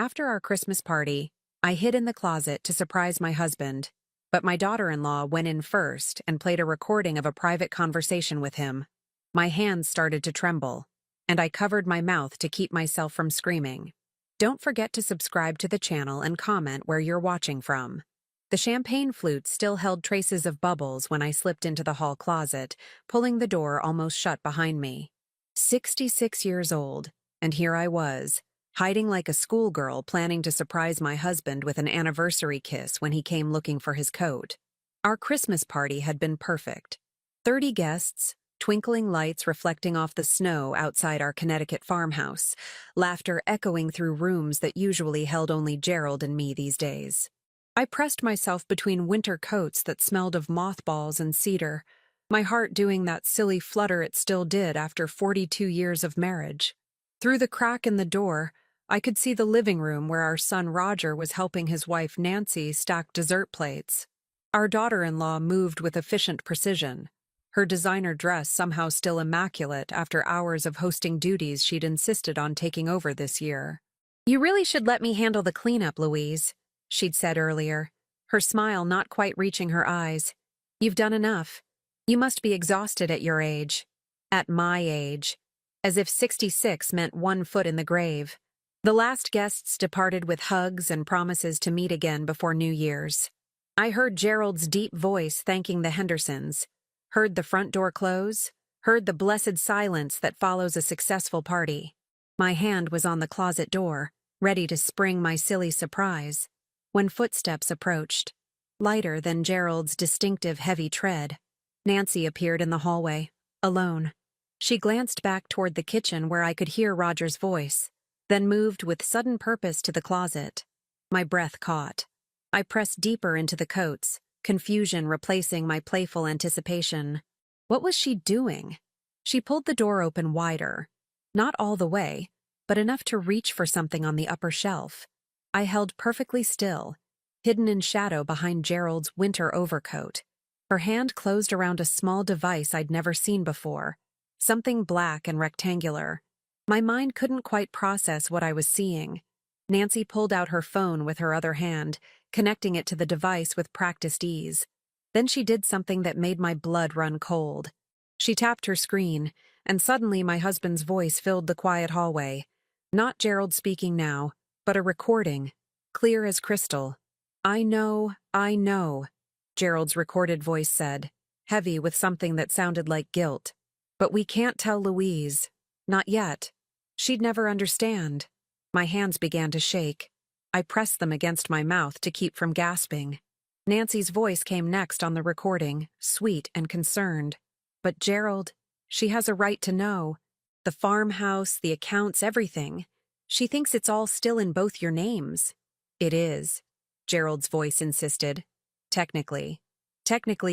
After our Christmas party, I hid in the closet to surprise my husband, but my daughter-in-law went in first and played a recording of a private conversation with him. My hands started to tremble, and I covered my mouth to keep myself from screaming. Don't forget to subscribe to the channel and comment where you're watching from. The champagne flute still held traces of bubbles when I slipped into the hall closet, pulling the door almost shut behind me. 66 years old, and here I was, hiding like a schoolgirl planning to surprise my husband with an anniversary kiss when he came looking for his coat. Our Christmas party had been perfect. 30 guests, twinkling lights reflecting off the snow outside our Connecticut farmhouse, laughter echoing through rooms that usually held only Gerald and me these days. I pressed myself between winter coats that smelled of mothballs and cedar, my heart doing that silly flutter it still did after 42 years of marriage. Through the crack in the door, I could see the living room where our son Roger was helping his wife Nancy stack dessert plates. Our daughter-in-law moved with efficient precision, her designer dress somehow still immaculate after hours of hosting duties she'd insisted on taking over this year. "You really should let me handle the cleanup, Louise," she'd said earlier, her smile not quite reaching her eyes. "You've done enough. You must be exhausted at your age." At my age. As if 66 meant 1 foot in the grave. The last guests departed with hugs and promises to meet again before New Year's. I heard Gerald's deep voice thanking the Hendersons, heard the front door close, heard the blessed silence that follows a successful party. My hand was on the closet door, ready to spring my silly surprise, when footsteps approached, lighter than Gerald's distinctive heavy tread. Nancy appeared in the hallway, alone. She glanced back toward the kitchen where I could hear Roger's voice, then moved with sudden purpose to the closet. My breath caught. I pressed deeper into the coats, confusion replacing my playful anticipation. What was she doing? She pulled the door open wider. Not all the way, but enough to reach for something on the upper shelf. I held perfectly still, hidden in shadow behind Gerald's winter overcoat. Her hand closed around a small device I'd never seen before, something black and rectangular. My mind couldn't quite process what I was seeing. Nancy pulled out her phone with her other hand, connecting it to the device with practiced ease. Then she did something that made my blood run cold. She tapped her screen, and suddenly my husband's voice filled the quiet hallway. Not Gerald speaking now, but a recording, clear as crystal. I know, Gerald's recorded voice said, heavy with something that sounded like guilt. "But we can't tell Louise. Not yet. She'd never understand." My hands began to shake. I pressed them against my mouth to keep from gasping. Nancy's voice came next on the recording, sweet and concerned. "But Gerald, she has a right to know. The farmhouse, the accounts, everything. She thinks it's all still in both your names." "It is," Gerald's voice insisted. Technically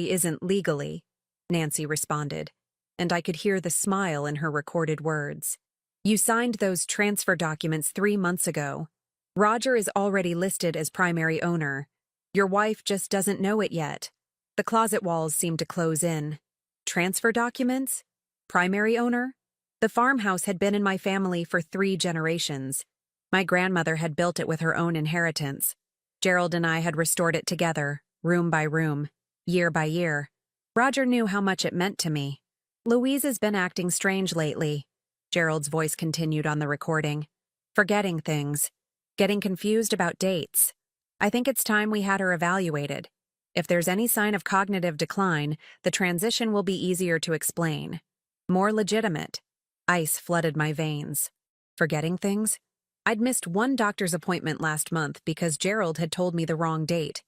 isn't legally," Nancy responded, and I could hear the smile in her recorded words. "You signed those transfer documents 3 months ago. Roger is already listed as primary owner. Your wife just doesn't know it yet." The closet walls seemed to close in. Transfer documents? Primary owner? The farmhouse had been in my family for 3 generations. My grandmother had built it with her own inheritance. Gerald and I had restored it together, room by room, year by year. Roger knew how much it meant to me. "Louise has been acting strange lately," Gerald's voice continued on the recording. "Forgetting things, getting confused about dates. I think it's time we had her evaluated. If there's any sign of cognitive decline, the transition will be easier to explain. More legitimate." Ice flooded my veins. Forgetting things? I'd missed 1 doctor's appointment last month because Gerald had told me the wrong date.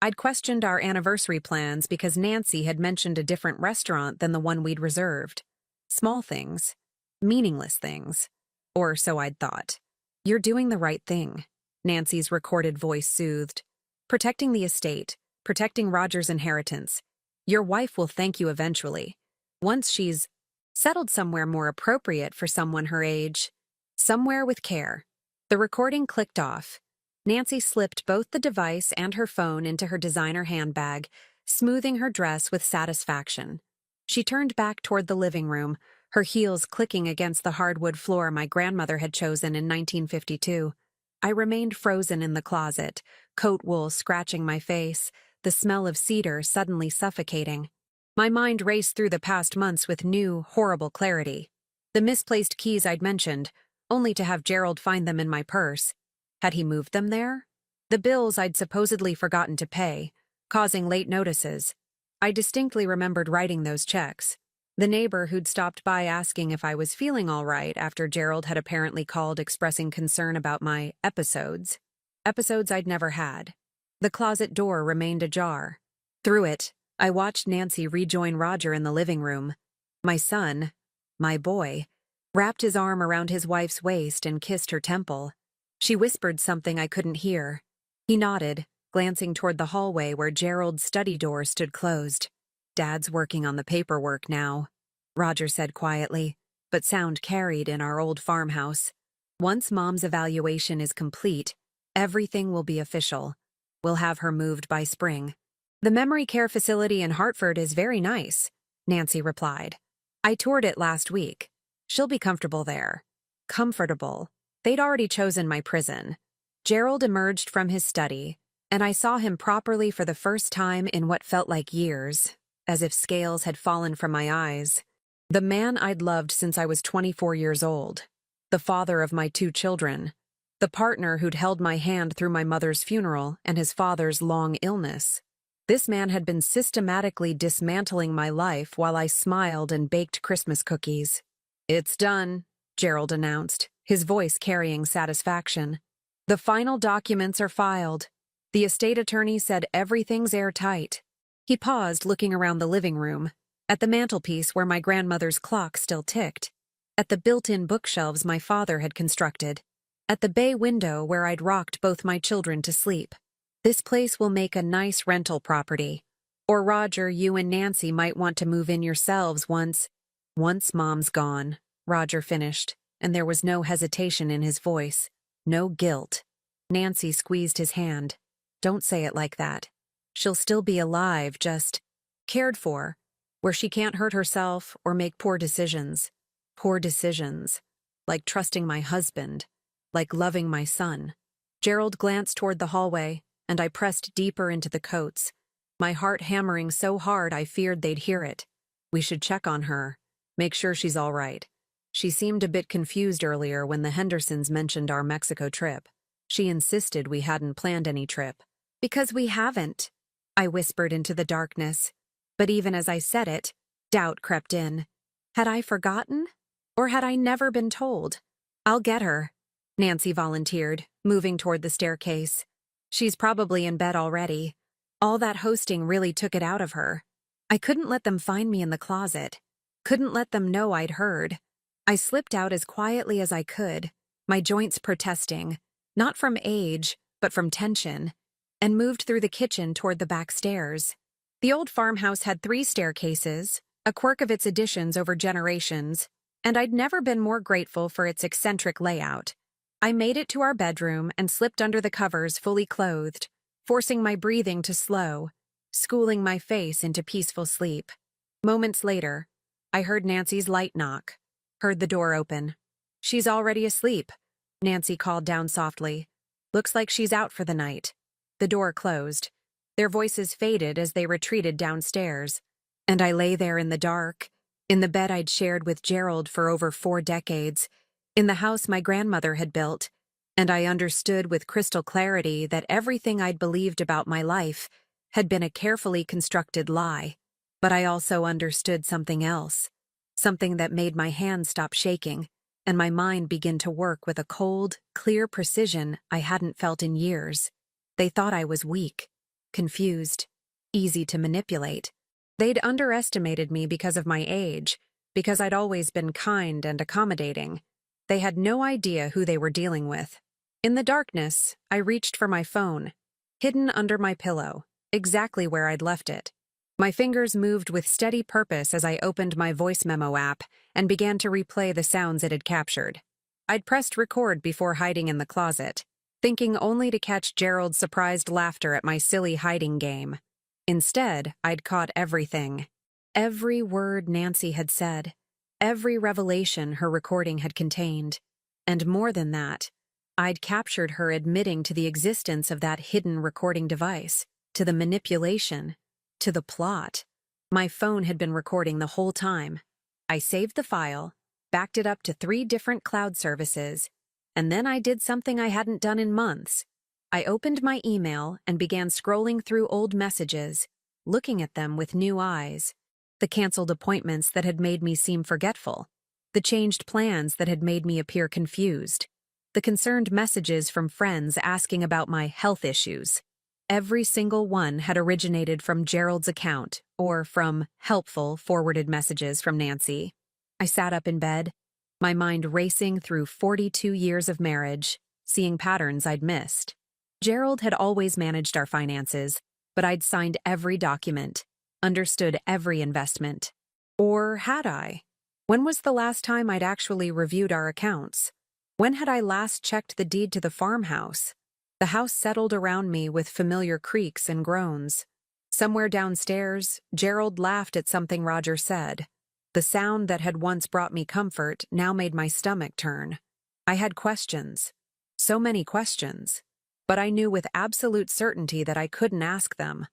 I'd questioned our anniversary plans because Nancy had mentioned a different restaurant than the one we'd reserved. Small things. Meaningless things. Or so I'd thought. "You're doing the right thing," Nancy's recorded voice soothed. "Protecting the estate, protecting Roger's inheritance. Your wife will thank you eventually. Once she's settled somewhere more appropriate for someone her age. Somewhere with care." The recording clicked off. Nancy slipped both the device and her phone into her designer handbag, smoothing her dress with satisfaction. She turned back toward the living room, her heels clicking against the hardwood floor my grandmother had chosen in 1952. I remained frozen in the closet, coat wool scratching my face, the smell of cedar suddenly suffocating. My mind raced through the past months with new, horrible clarity. The misplaced keys I'd mentioned, only to have Gerald find them in my purse. Had he moved them there? The bills I'd supposedly forgotten to pay, causing late notices. I distinctly remembered writing those checks. The neighbor who'd stopped by asking if I was feeling all right after Gerald had apparently called expressing concern about my episodes. Episodes I'd never had. The closet door remained ajar. Through it, I watched Nancy rejoin Roger in the living room. My son, my boy, wrapped his arm around his wife's waist and kissed her temple. She whispered something I couldn't hear. He nodded, glancing toward the hallway where Gerald's study door stood closed. "Dad's working on the paperwork now," Roger said quietly, but sound carried in our old farmhouse. "Once Mom's evaluation is complete, everything will be official. We'll have her moved by spring." "The memory care facility in Hartford is very nice," Nancy replied. "I toured it last week. She'll be comfortable there." Comfortable. They'd already chosen my prison. Gerald emerged from his study, and I saw him properly for the first time in what felt like years, as if scales had fallen from my eyes. The man I'd loved since I was 24 years old. The father of my 2 children. The partner who'd held my hand through my mother's funeral and his father's long illness. This man had been systematically dismantling my life while I smiled and baked Christmas cookies. "It's done," Gerald announced, his voice carrying satisfaction. "The final documents are filed. The estate attorney said everything's airtight." He paused, looking around the living room, at the mantelpiece where my grandmother's clock still ticked, at the built-in bookshelves my father had constructed, at the bay window where I'd rocked both my children to sleep. "This place will make a nice rental property. Or Roger, you and Nancy might want to move in yourselves once Mom's gone," Roger finished, and there was no hesitation in his voice, no guilt. Nancy squeezed his hand. "Don't say it like that. She'll still be alive, just cared for, where she can't hurt herself or make poor decisions. Poor decisions. Like trusting my husband. Like loving my son." Gerald glanced toward the hallway, and I pressed deeper into the coats, my heart hammering so hard I feared they'd hear it. "We should check on her. Make sure she's all right. She seemed a bit confused earlier when the Hendersons mentioned our Mexico trip. She insisted we hadn't planned any trip." "Because we haven't," I whispered into the darkness. But even as I said it, doubt crept in. Had I forgotten? Or had I never been told? "I'll get her," Nancy volunteered, moving toward the staircase. "She's probably in bed already. All that hosting really took it out of her." I couldn't let them find me in the closet. Couldn't let them know I'd heard. I slipped out as quietly as I could, my joints protesting, not from age, but from tension, and moved through the kitchen toward the back stairs. The old farmhouse had 3 staircases, a quirk of its additions over generations, and I'd never been more grateful for its eccentric layout. I made it to our bedroom and slipped under the covers fully clothed, forcing my breathing to slow, schooling my face into peaceful sleep. Moments later, I heard Nancy's light knock, heard the door open. "She's already asleep," Nancy called down softly. "Looks like she's out for the night." The door closed. Their voices faded as they retreated downstairs, and I lay there in the dark, in the bed I'd shared with Gerald for over 4 decades, in the house my grandmother had built, and I understood with crystal clarity that everything I'd believed about my life had been a carefully constructed lie. But I also understood something else, something that made my hands stop shaking, and my mind begin to work with a cold, clear precision I hadn't felt in years. They thought I was weak, confused, easy to manipulate. They'd underestimated me because of my age, because I'd always been kind and accommodating. They had no idea who they were dealing with. In the darkness, I reached for my phone, hidden under my pillow, exactly where I'd left it. My fingers moved with steady purpose as I opened my voice memo app and began to replay the sounds it had captured. I'd pressed record before hiding in the closet, thinking only to catch Gerald's surprised laughter at my silly hiding game. Instead, I'd caught everything. Every word Nancy had said, every revelation her recording had contained. And more than that, I'd captured her admitting to the existence of that hidden recording device, to the manipulation, to the plot. My phone had been recording the whole time. I saved the file, backed it up to 3 different cloud services, and then I did something I hadn't done in months. I opened my email and began scrolling through old messages, looking at them with new eyes. The canceled appointments that had made me seem forgetful. The changed plans that had made me appear confused. The concerned messages from friends asking about my health issues. Every single one had originated from Gerald's account or from helpful forwarded messages from Nancy. I sat up in bed, my mind racing through 42 years of marriage, seeing patterns I'd missed. Gerald had always managed our finances, but I'd signed every document, understood every investment. Or had I? When was the last time I'd actually reviewed our accounts? When had I last checked the deed to the farmhouse? The house settled around me with familiar creaks and groans. Somewhere downstairs, Gerald laughed at something Roger said. The sound that had once brought me comfort now made my stomach turn. I had questions. So many questions. But I knew with absolute certainty that I couldn't ask them.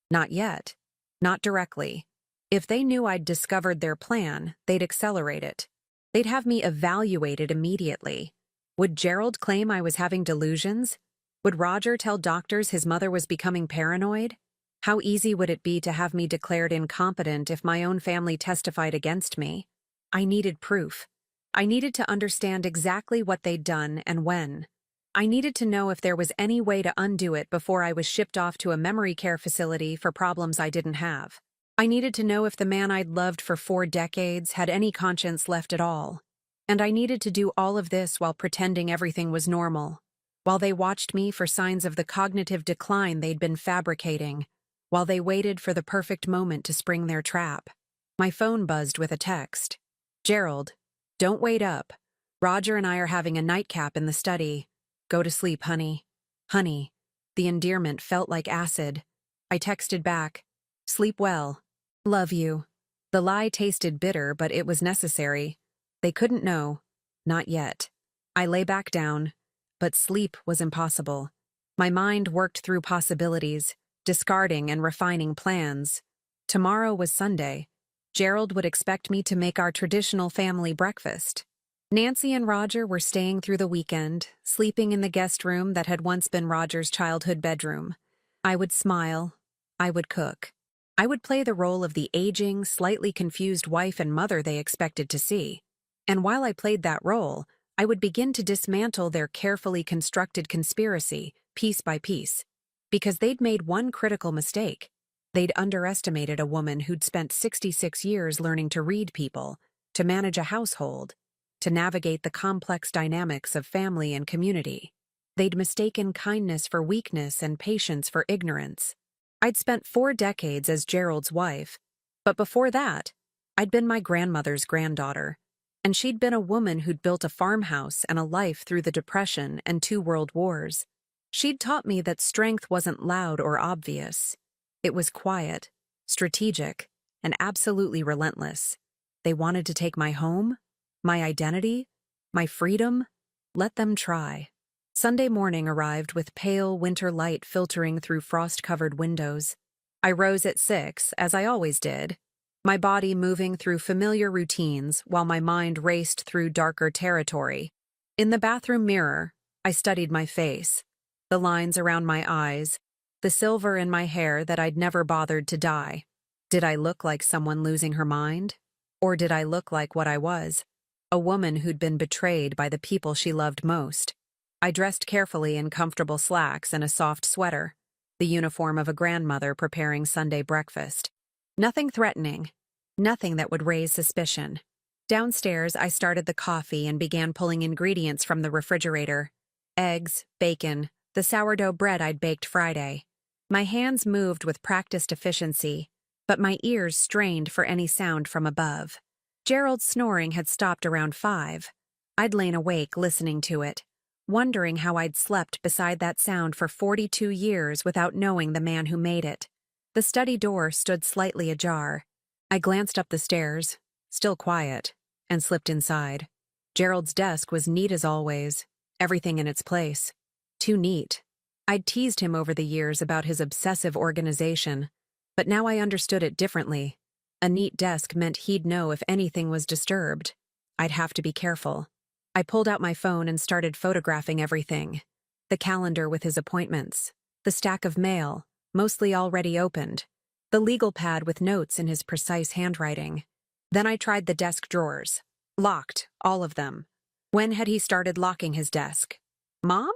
Not yet. Not directly. If they knew I'd discovered their plan, they'd accelerate it. They'd have me evaluated immediately. Would Gerald claim I was having delusions? Would Roger tell doctors his mother was becoming paranoid? How easy would it be to have me declared incompetent if my own family testified against me? I needed proof. I needed to understand exactly what they'd done and when. I needed to know if there was any way to undo it before I was shipped off to a memory care facility for problems I didn't have. I needed to know if the man I'd loved for 4 decades had any conscience left at all. And I needed to do all of this while pretending everything was normal, while they watched me for signs of the cognitive decline they'd been fabricating, while they waited for the perfect moment to spring their trap. My phone buzzed with a text. Gerald, don't wait up. Roger and I are having a nightcap in the study. Go to sleep, honey. Honey. The endearment felt like acid. I texted back. Sleep well. Love you. The lie tasted bitter, but it was necessary. They couldn't know. Not yet. I lay back down, but sleep was impossible. My mind worked through possibilities, discarding and refining plans. Tomorrow was Sunday. Gerald would expect me to make our traditional family breakfast. Nancy and Roger were staying through the weekend, sleeping in the guest room that had once been Roger's childhood bedroom. I would smile. I would cook. I would play the role of the aging, slightly confused wife and mother they expected to see. And while I played that role, I would begin to dismantle their carefully constructed conspiracy, piece by piece. Because they'd made one critical mistake. They'd underestimated a woman who'd spent 66 years learning to read people, to manage a household, to navigate the complex dynamics of family and community. They'd mistaken kindness for weakness and patience for ignorance. I'd spent 4 decades as Gerald's wife, but before that, I'd been my grandmother's granddaughter, and she'd been a woman who'd built a farmhouse and a life through the Depression and 2 world wars. She'd taught me that strength wasn't loud or obvious. It was quiet, strategic, and absolutely relentless. They wanted to take my home, my identity, my freedom. Let them try. Sunday morning arrived with pale winter light filtering through frost-covered windows. I rose at 6, as I always did, my body moving through familiar routines while my mind raced through darker territory. In the bathroom mirror, I studied my face, the lines around my eyes, the silver in my hair that I'd never bothered to dye. Did I look like someone losing her mind? Or did I look like what I was? A woman who'd been betrayed by the people she loved most. I dressed carefully in comfortable slacks and a soft sweater, the uniform of a grandmother preparing Sunday breakfast. Nothing threatening, nothing that would raise suspicion. Downstairs, I started the coffee and began pulling ingredients from the refrigerator. Eggs, bacon, the sourdough bread I'd baked Friday. My hands moved with practiced efficiency, but my ears strained for any sound from above. Gerald's snoring had stopped around 5. I'd lain awake listening to it, wondering how I'd slept beside that sound for 42 years without knowing the man who made it. The study door stood slightly ajar. I glanced up the stairs, still quiet, and slipped inside. Gerald's desk was neat as always, everything in its place. Too neat. I'd teased him over the years about his obsessive organization, but now I understood it differently. A neat desk meant he'd know if anything was disturbed. I'd have to be careful. I pulled out my phone and started photographing everything. The calendar with his appointments, the stack of mail, mostly already opened, the legal pad with notes in his precise handwriting. Then I tried the desk drawers. Locked, all of them. When had he started locking his desk? Mom?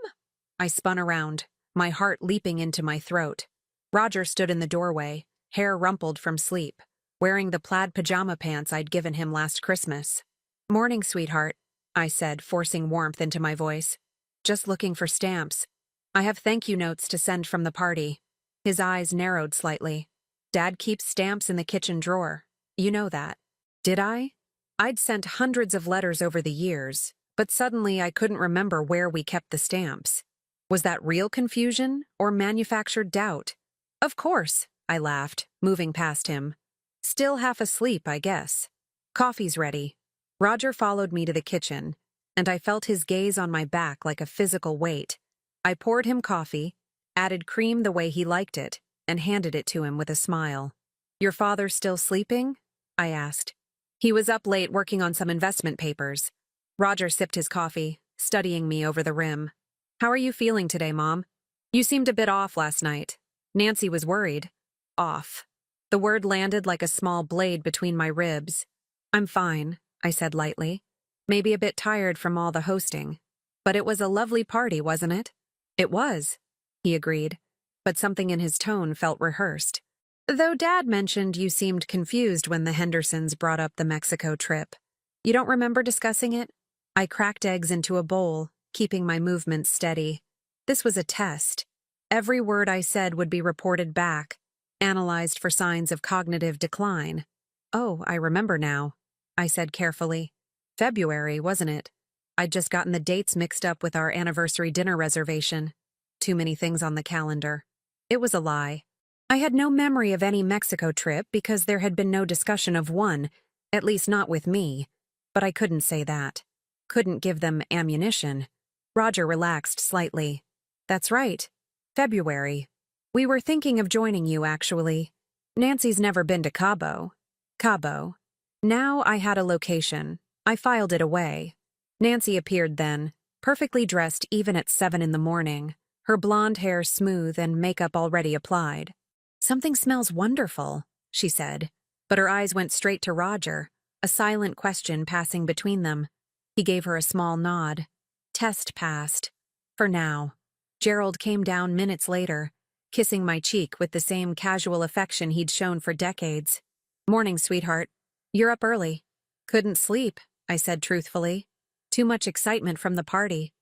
I spun around, my heart leaping into my throat. Roger stood in the doorway, hair rumpled from sleep, wearing the plaid pajama pants I'd given him last Christmas. "Morning, sweetheart," I said, forcing warmth into my voice. "Just looking for stamps. I have thank you notes to send from the party." His eyes narrowed slightly. "Dad keeps stamps in the kitchen drawer. You know that." Did I? I'd sent hundreds of letters over the years, but suddenly I couldn't remember where we kept the stamps. Was that real confusion or manufactured doubt? "Of course," I laughed, moving past him. "Still half asleep, I guess. Coffee's ready." Roger followed me to the kitchen, and I felt his gaze on my back like a physical weight. I poured him coffee, added cream the way he liked it, and handed it to him with a smile. "Your father still sleeping?" I asked. "He was up late working on some investment papers." Roger sipped his coffee, studying me over the rim. "How are you feeling today, Mom? You seemed a bit off last night. Nancy was worried." Off. The word landed like a small blade between my ribs. "I'm fine," I said lightly. "Maybe a bit tired from all the hosting. But it was a lovely party, wasn't it?" "It was," he agreed, but something in his tone felt rehearsed. "Though Dad mentioned you seemed confused when the Hendersons brought up the Mexico trip. You don't remember discussing it?" I cracked eggs into a bowl, keeping my movements steady. This was a test. Every word I said would be reported back, analyzed for signs of cognitive decline. "Oh, I remember now," I said carefully. "February, wasn't it? I'd just gotten the dates mixed up with our anniversary dinner reservation. Too many things on the calendar." It was a lie. I had no memory of any Mexico trip because there had been no discussion of one, at least not with me. But I couldn't say that. Couldn't give them ammunition. Roger relaxed slightly. "That's right. February. We were thinking of joining you, actually. Nancy's never been to Cabo." Cabo. Now I had a location. I filed it away. Nancy appeared then, perfectly dressed even at 7 in the morning, her blonde hair smooth and makeup already applied. "Something smells wonderful," she said, but her eyes went straight to Roger, a silent question passing between them. He gave her a small nod. Test passed. For now. Gerald came down minutes later, kissing my cheek with the same casual affection he'd shown for decades. "Morning, sweetheart. You're up early." "Couldn't sleep," I said truthfully. "Too much excitement from the party."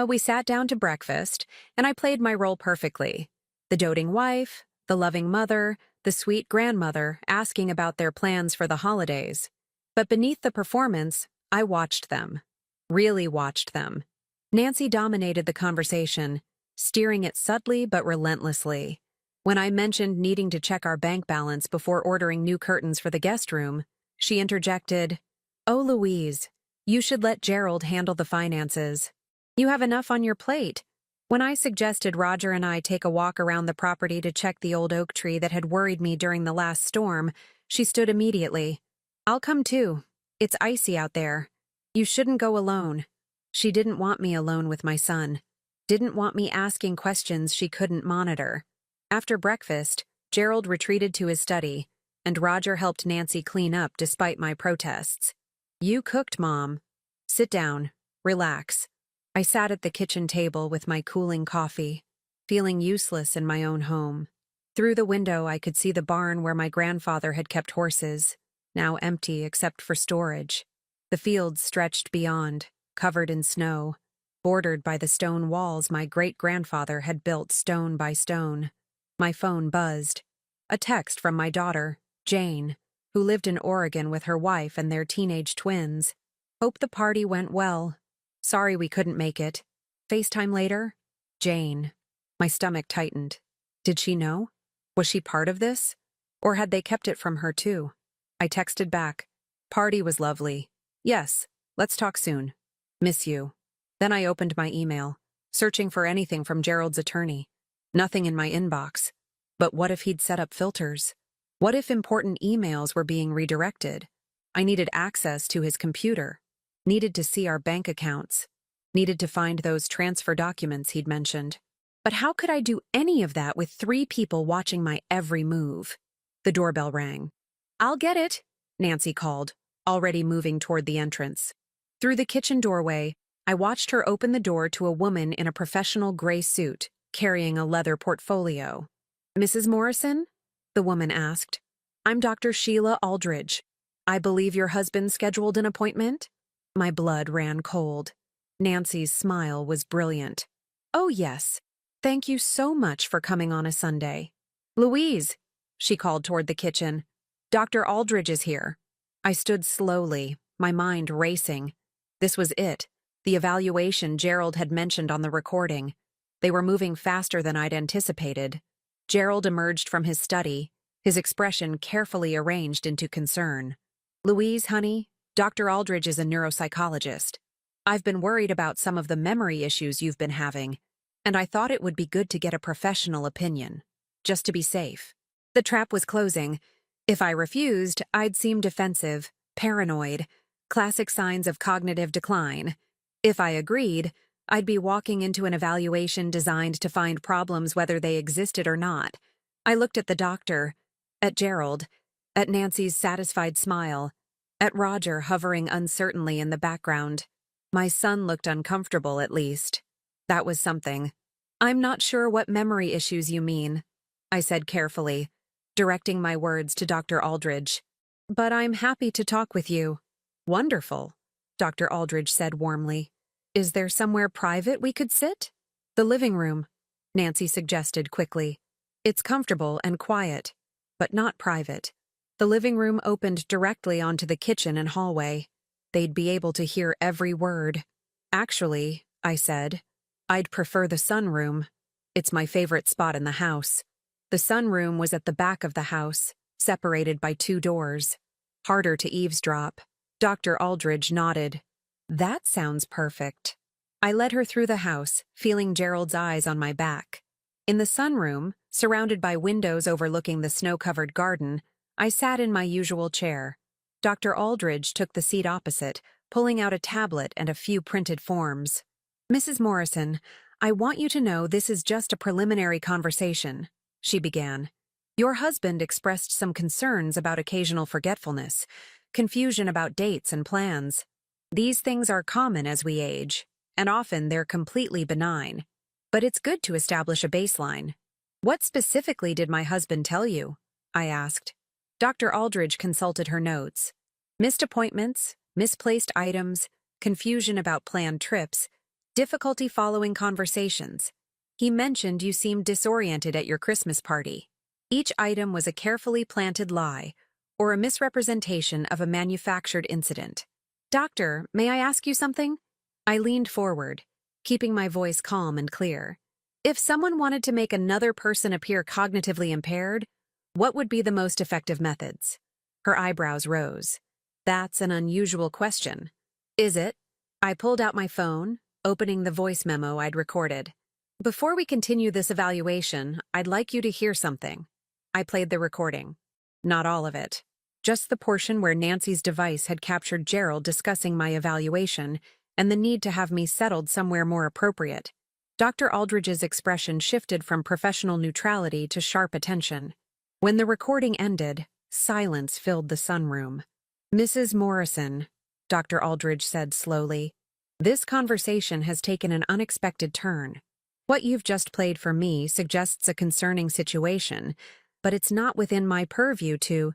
We sat down to breakfast, and I played my role perfectly. The doting wife, the loving mother, the sweet grandmother asking about their plans for the holidays. But beneath the performance, I watched them. Really watched them. Nancy dominated the conversation, steering it subtly but relentlessly. When I mentioned needing to check our bank balance before ordering new curtains for the guest room, she interjected, "Oh, Louise, you should let Gerald handle the finances. You have enough on your plate." When I suggested Roger and I take a walk around the property to check the old oak tree that had worried me during the last storm, she stood immediately. "I'll come too. It's icy out there. You shouldn't go alone." She didn't want me alone with my son. Didn't want me asking questions she couldn't monitor. After breakfast, Gerald retreated to his study, and Roger helped Nancy clean up despite my protests. "You cooked, Mom. Sit down. Relax." I sat at the kitchen table with my cooling coffee, feeling useless in my own home. Through the window I could see the barn where my grandfather had kept horses, now empty except for storage. The fields stretched beyond, covered in snow, bordered by the stone walls my great-grandfather had built stone by stone. My phone buzzed. A text from my daughter, Jane, who lived in Oregon with her wife and their teenage twins. "Hope the party went well. Sorry we couldn't make it. FaceTime later? Jane." My stomach tightened. Did she know? Was she part of this? Or had they kept it from her too? I texted back. "Party was lovely. Yes, let's talk soon. Miss you." Then I opened my email, searching for anything from Gerald's attorney. Nothing in my inbox. But what if he'd set up filters? What if important emails were being redirected? I needed access to his computer, needed to see our bank accounts, needed to find those transfer documents he'd mentioned. But how could I do any of that with 3 people watching my every move? The doorbell rang. "I'll get it," Nancy called, already moving toward the entrance. Through the kitchen doorway, I watched her open the door to a woman in a professional gray suit, carrying a leather portfolio. "Mrs. Morrison?" the woman asked. "I'm Dr. Sheila Aldridge. I believe your husband scheduled an appointment?" My blood ran cold. Nancy's smile was brilliant. "Oh, yes. Thank you so much for coming on a Sunday. Louise," she called toward the kitchen. "Dr. Aldridge is here." I stood slowly, my mind racing. This was it, the evaluation Gerald had mentioned on the recording. They were moving faster than I'd anticipated. Gerald emerged from his study, his expression carefully arranged into concern. "Louise, honey, Dr. Aldridge is a neuropsychologist. I've been worried about some of the memory issues you've been having, and I thought it would be good to get a professional opinion, just to be safe." The trap was closing. If I refused, I'd seem defensive, paranoid, classic signs of cognitive decline. If I agreed, I'd be walking into an evaluation designed to find problems whether they existed or not. I looked at the doctor, at Gerald, at Nancy's satisfied smile, at Roger hovering uncertainly in the background. My son looked uncomfortable, at least. That was something. "I'm not sure what memory issues you mean," I said carefully, directing my words to Dr. Aldridge. "But I'm happy to talk with you." "Wonderful," Dr. Aldridge said warmly. "Is there somewhere private we could sit?" "The living room," Nancy suggested quickly. "It's comfortable and quiet, but not private." The living room opened directly onto the kitchen and hallway. They'd be able to hear every word. "Actually," I said, "I'd prefer the sunroom. It's my favorite spot in the house." The sunroom was at the back of the house, separated by 2 doors. Harder to eavesdrop. Dr. Aldridge nodded. "That sounds perfect." I led her through the house, feeling Gerald's eyes on my back. In the sunroom, surrounded by windows overlooking the snow-covered garden, I sat in my usual chair. Dr. Aldridge took the seat opposite, pulling out a tablet and a few printed forms. "Mrs. Morrison, I want you to know this is just a preliminary conversation," she began. "Your husband expressed some concerns about occasional forgetfulness, confusion about dates and plans. These things are common as we age, and often they're completely benign. But it's good to establish a baseline." "What specifically did my husband tell you?" I asked. Dr. Aldridge consulted her notes. "Missed appointments, misplaced items, confusion about planned trips, difficulty following conversations. He mentioned you seemed disoriented at your Christmas party. Each item was a carefully planted lie or a misrepresentation of a manufactured incident." "Doctor, may I ask you something?" I leaned forward, keeping my voice calm and clear. "If someone wanted to make another person appear cognitively impaired, what would be the most effective methods?" Her eyebrows rose. "That's an unusual question." "Is it?" I pulled out my phone, opening the voice memo I'd recorded. "Before we continue this evaluation, I'd like you to hear something." I played the recording. Not all of it. Just the portion where Nancy's device had captured Gerald discussing my evaluation and the need to have me settled somewhere more appropriate. Dr. Aldridge's expression shifted from professional neutrality to sharp attention. When the recording ended, silence filled the sunroom. "Mrs. Morrison," Dr. Aldridge said slowly, "this conversation has taken an unexpected turn. What you've just played for me suggests a concerning situation, but it's not within my purview to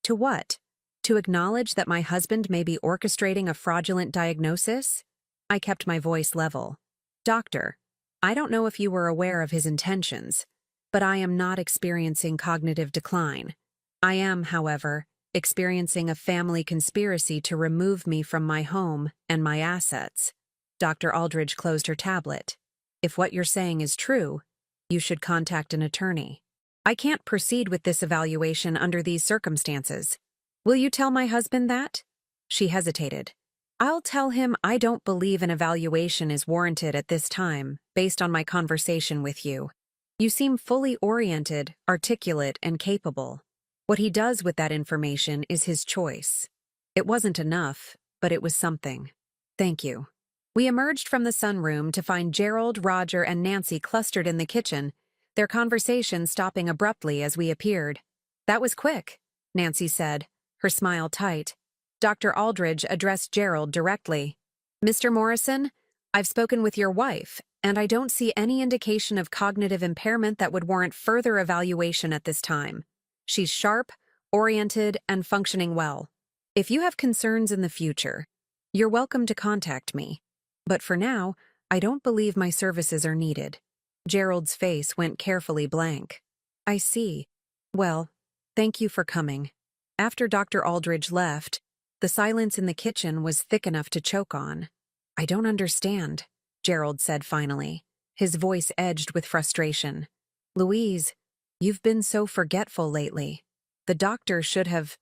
what? To acknowledge that my husband may be orchestrating a fraudulent diagnosis?" I kept my voice level. "Doctor, I don't know if you were aware of his intentions, but I am not experiencing cognitive decline. I am, however, experiencing a family conspiracy to remove me from my home and my assets." Dr. Aldridge closed her tablet. "If what you're saying is true, you should contact an attorney. I can't proceed with this evaluation under these circumstances. Will you tell my husband that?" She hesitated. I'll tell him I don't believe an evaluation is warranted at this time, based on my conversation with you. You seem fully oriented, articulate, and capable. What he does with that information is his choice. It wasn't enough, but it was something. Thank you. We emerged from the sunroom to find Gerald, Roger, and Nancy clustered in the kitchen, their conversation stopping abruptly as we appeared. That was quick, Nancy said, her smile tight. Dr. Aldridge addressed Gerald directly. Mr. Morrison, I've spoken with your wife, and I don't see any indication of cognitive impairment that would warrant further evaluation at this time. She's sharp, oriented, and functioning well. If you have concerns in the future, you're welcome to contact me. But for now, I don't believe my services are needed. Gerald's face went carefully blank. I see. Well, thank you for coming. After Dr. Aldridge left, the silence in the kitchen was thick enough to choke on. I don't understand, Gerald said finally, his voice edged with frustration. Louise, you've been so forgetful lately. The doctor should have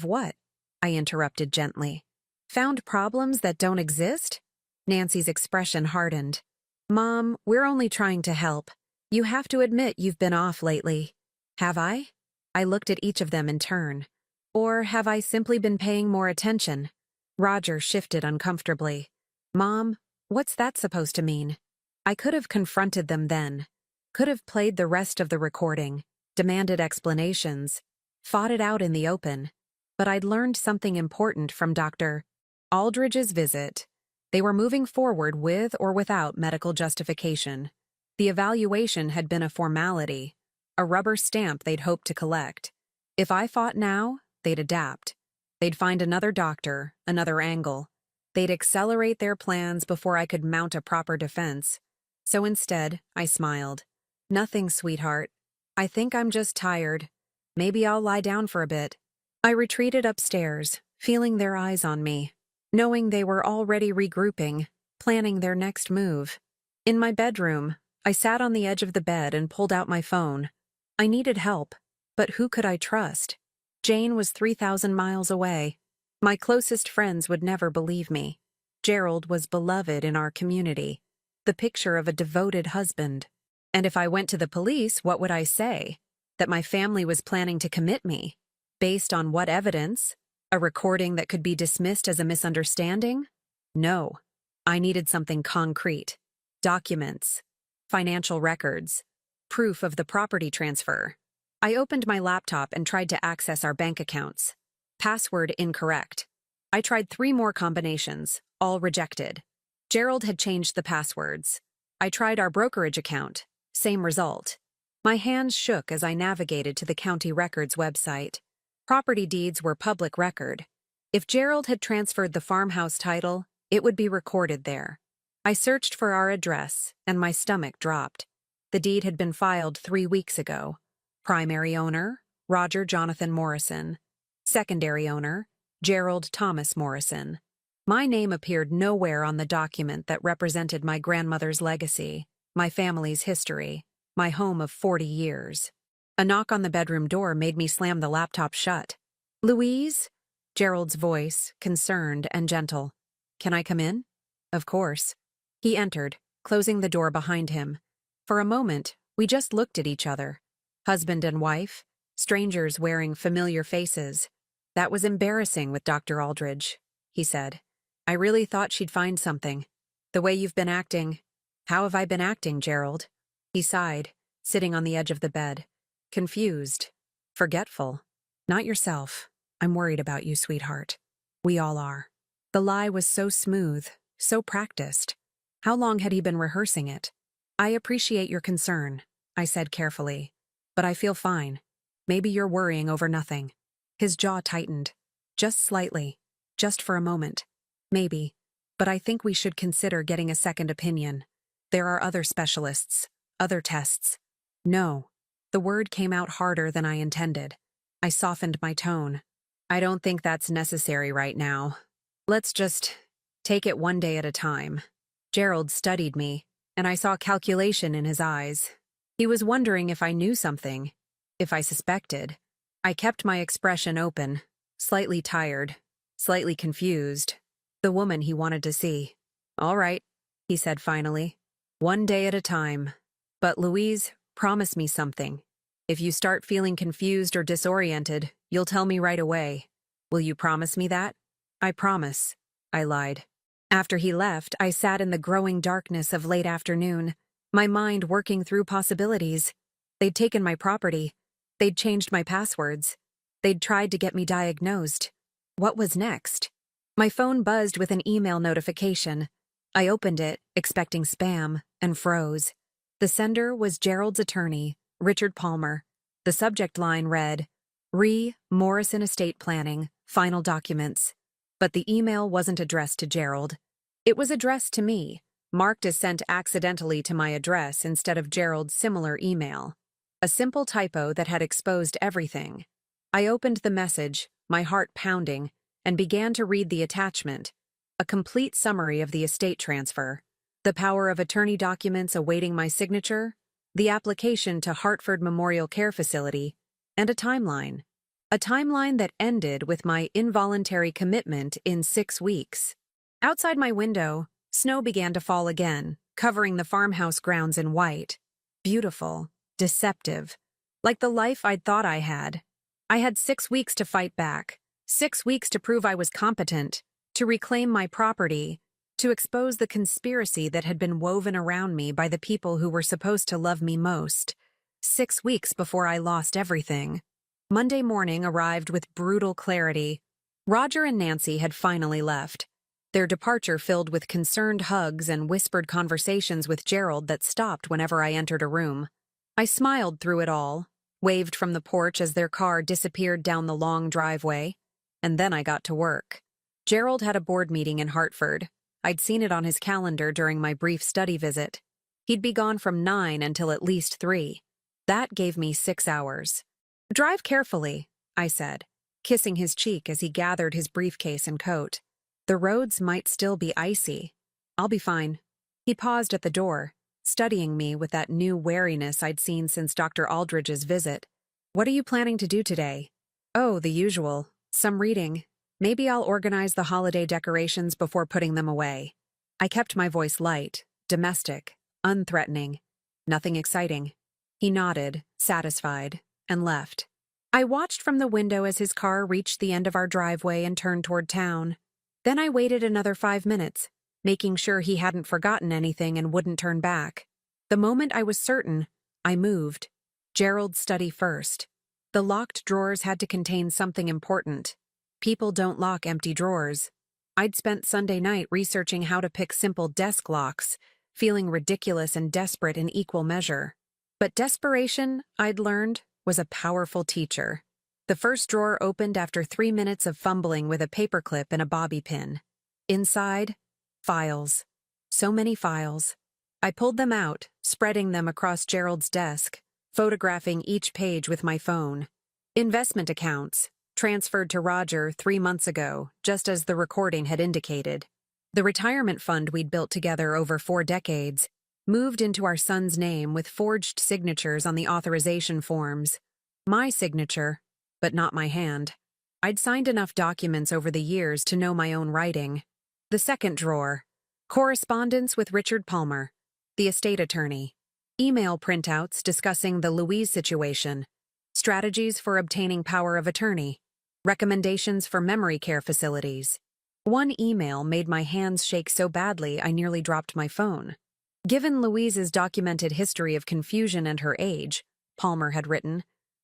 what? I interrupted gently. Found problems that don't exist? Nancy's expression hardened. Mom, we're only trying to help. You have to admit you've been off lately. Have I? I looked at each of them in turn. Or have I simply been paying more attention? Roger shifted uncomfortably. Mom, what's that supposed to mean? I could have confronted them then. Could have played the rest of the recording, demanded explanations, fought it out in the open. But I'd learned something important from Dr. Aldridge's visit. They were moving forward with or without medical justification. The evaluation had been a formality, a rubber stamp they'd hoped to collect. If I fought now, they'd adapt. They'd find another doctor, another angle. They'd accelerate their plans before I could mount a proper defense. So instead, I smiled. Nothing, sweetheart. I think I'm just tired. Maybe I'll lie down for a bit. I retreated upstairs, feeling their eyes on me, knowing they were already regrouping, planning their next move. In my bedroom, I sat on the edge of the bed and pulled out my phone. I needed help, but who could I trust? Jane was 3,000 miles away. My closest friends would never believe me. Gerald was beloved in our community, the picture of a devoted husband. And if I went to the police, what would I say? That my family was planning to commit me? Based on what evidence? A recording that could be dismissed as a misunderstanding? No. I needed something concrete. Documents. Financial records. Proof of the property transfer. I opened my laptop and tried to access our bank accounts. Password incorrect. I tried 3 more combinations, all rejected. Gerald had changed the passwords. I tried our brokerage account. Same result. My hands shook as I navigated to the county records website. Property deeds were public record. If Gerald had transferred the farmhouse title, it would be recorded there. I searched for our address, and my stomach dropped. The deed had been filed 3 weeks ago. Primary owner, Roger Jonathan Morrison. Secondary owner, Gerald Thomas Morrison. My name appeared nowhere on the document that represented my grandmother's legacy, my family's history, my home of 40 years. A knock on the bedroom door made me slam the laptop shut. Louise? Gerald's voice, concerned and gentle. Can I come in? Of course. He entered, closing the door behind him. For a moment, we just looked at each other. Husband and wife, strangers wearing familiar faces. That was embarrassing with Dr. Aldridge, he said. I really thought she'd find something. The way you've been acting. How have I been acting, Gerald? He sighed, sitting on the edge of the bed. Confused. Forgetful. Not yourself. I'm worried about you, sweetheart. We all are. The lie was so smooth, so practiced. How long had he been rehearsing it? I appreciate your concern, I said carefully. But I feel fine. Maybe you're worrying over nothing. His jaw tightened. Just slightly. Just for a moment. Maybe. But I think we should consider getting a second opinion. There are other specialists. Other tests. No. The word came out harder than I intended. I softened my tone. I don't think that's necessary right now. Let's just take it one day at a time. Gerald studied me, and I saw calculation in his eyes. He was wondering if I knew something, if I suspected. I kept my expression open, slightly tired, slightly confused. The woman he wanted to see. All right, he said finally. One day at a time. But Louise, promise me something. If you start feeling confused or disoriented, you'll tell me right away. Will you promise me that? I promise, I lied. After he left, I sat in the growing darkness of late afternoon, my mind working through possibilities. They'd taken my property. They'd changed my passwords. They'd tried to get me diagnosed. What was next? My phone buzzed with an email notification. I opened it, expecting spam, and froze. The sender was Gerald's attorney, Richard Palmer. The subject line read, Morrison Estate Planning, Final Documents. But the email wasn't addressed to Gerald. It was addressed to me, marked as sent accidentally to my address instead of Gerald's similar email. A simple typo that had exposed everything. I opened the message, my heart pounding, and began to read the attachment, a complete summary of the estate transfer, the power of attorney documents awaiting my signature, the application to Hartford Memorial Care Facility, and a timeline. A timeline that ended with my involuntary commitment in 6 weeks. Outside my window, snow began to fall again, covering the farmhouse grounds in white. Beautiful, deceptive, like the life I'd thought I had. I had 6 weeks to fight back, 6 weeks to prove I was competent, to reclaim my property, to expose the conspiracy that had been woven around me by the people who were supposed to love me most. 6 weeks before I lost everything. Monday morning arrived with brutal clarity. Roger and Nancy had finally left, their departure filled with concerned hugs and whispered conversations with Gerald that stopped whenever I entered a room. I smiled through it all, waved from the porch as their car disappeared down the long driveway, and then I got to work. Gerald had a board meeting in Hartford. I'd seen it on his calendar during my brief study visit. He'd be gone from 9 until at least 3. That gave me 6 hours. Drive carefully, I said, kissing his cheek as he gathered his briefcase and coat. The roads might still be icy. I'll be fine. He paused at the door, studying me with that new wariness I'd seen since Dr. Aldridge's visit. What are you planning to do today? Oh, the usual. Some reading. Maybe I'll organize the holiday decorations before putting them away. I kept my voice light, domestic, unthreatening. Nothing exciting. He nodded, satisfied, and left. I watched from the window as his car reached the end of our driveway and turned toward town. Then I waited another 5 minutes, making sure he hadn't forgotten anything and wouldn't turn back. The moment I was certain, I moved. Gerald's study first. The locked drawers had to contain something important. People don't lock empty drawers. I'd spent Sunday night researching how to pick simple desk locks, feeling ridiculous and desperate in equal measure. But desperation, I'd learned, was a powerful teacher. The first drawer opened after 3 minutes of fumbling with a paperclip and a bobby pin. Inside, files. So many files. I pulled them out, spreading them across Gerald's desk, photographing each page with my phone. Investment accounts, transferred to Roger 3 months ago, just as the recording had indicated. The retirement fund we'd built together over 4 decades moved into our son's name with forged signatures on the authorization forms. My signature, but not my hand. I'd signed enough documents over the years to know my own writing. The second drawer. Correspondence with Richard Palmer, the estate attorney. Email printouts discussing the Louise situation. Strategies for obtaining power of attorney. Recommendations for memory care facilities. One email made my hands shake so badly I nearly dropped my phone. Given Louise's documented history of confusion and her age, Palmer had written,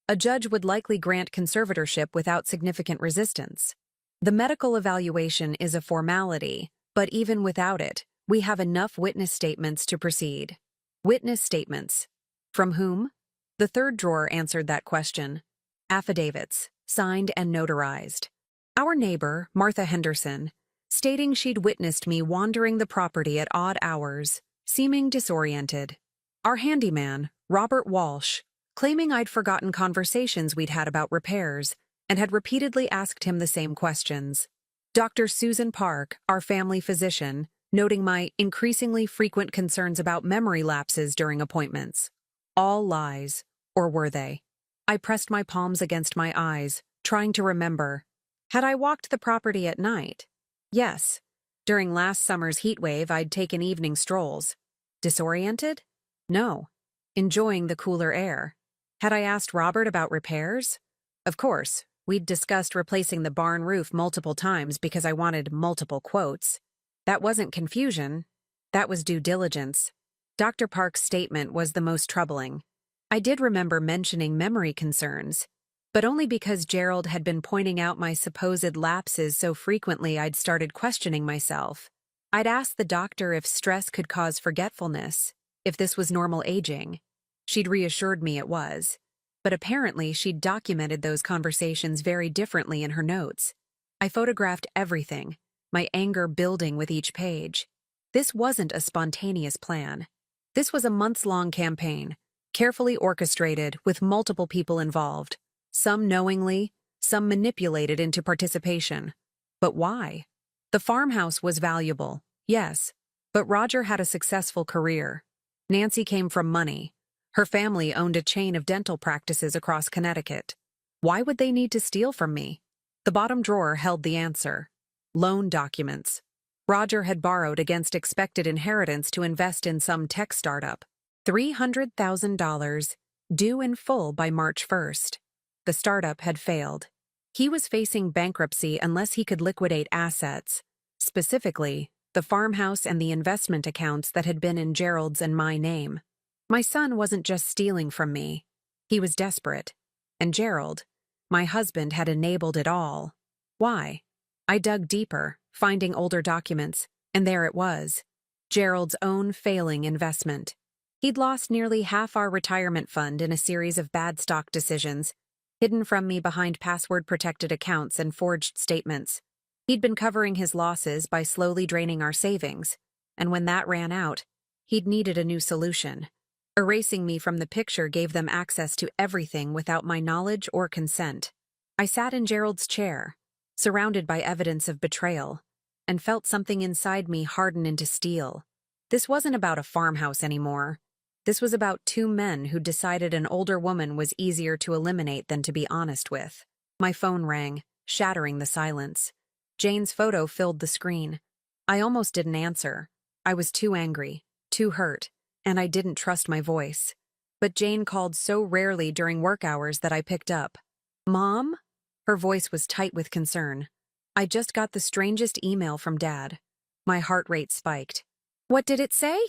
a judge would likely grant conservatorship without significant resistance. The medical evaluation is a formality, but even without it, we have enough witness statements to proceed. Witness statements. From whom? The third drawer answered that question. Affidavits, signed and notarized. Our neighbor, Martha Henderson, stating she'd witnessed me wandering the property at odd hours, seeming disoriented. Our handyman, Robert Walsh, claiming I'd forgotten conversations we'd had about repairs and had repeatedly asked him the same questions. Dr. Susan Park, our family physician, noting my increasingly frequent concerns about memory lapses during appointments. All lies, or were they? I pressed my palms against my eyes, trying to remember. Had I walked the property at night? Yes. During last summer's heat wave, I'd taken evening strolls. Disoriented? No. Enjoying the cooler air. Had I asked Robert about repairs? Of course, we'd discussed replacing the barn roof multiple times because I wanted multiple quotes. That wasn't confusion. That was due diligence. Dr. Park's statement was the most troubling. I did remember mentioning memory concerns, but only because Gerald had been pointing out my supposed lapses so frequently I'd started questioning myself. I'd asked the doctor if stress could cause forgetfulness, if this was normal aging. She'd reassured me it was, but apparently she'd documented those conversations very differently in her notes. I photographed everything, my anger building with each page. This wasn't a spontaneous plan. This was a months-long campaign, carefully orchestrated with multiple people involved, some knowingly, some manipulated into participation. But why? The farmhouse was valuable, yes, but Roger had a successful career. Nancy came from money. Her family owned a chain of dental practices across Connecticut. Why would they need to steal from me? The bottom drawer held the answer. Loan documents. Roger had borrowed against expected inheritance to invest in some tech startup. $300,000, due in full by March 1st. The startup had failed. He was facing bankruptcy unless he could liquidate assets, specifically, the farmhouse and the investment accounts that had been in Gerald's and my name. My son wasn't just stealing from me. He was desperate. And Gerald, my husband, had enabled it all. Why? I dug deeper, finding older documents, and there it was. Gerald's own failing investment. He'd lost nearly half our retirement fund in a series of bad stock decisions, hidden from me behind password-protected accounts and forged statements. He'd been covering his losses by slowly draining our savings, and when that ran out, he'd needed a new solution. Erasing me from the picture gave them access to everything without my knowledge or consent. I sat in Gerald's chair, surrounded by evidence of betrayal, and felt something inside me harden into steel. This wasn't about a farmhouse anymore. This was about two men who decided an older woman was easier to eliminate than to be honest with. My phone rang, shattering the silence. Jane's photo filled the screen. I almost didn't answer. I was too angry, too hurt, and I didn't trust my voice. But Jane called so rarely during work hours that I picked up. "Mom?" Her voice was tight with concern. "I just got the strangest email from Dad." My heart rate spiked. "What did it say?"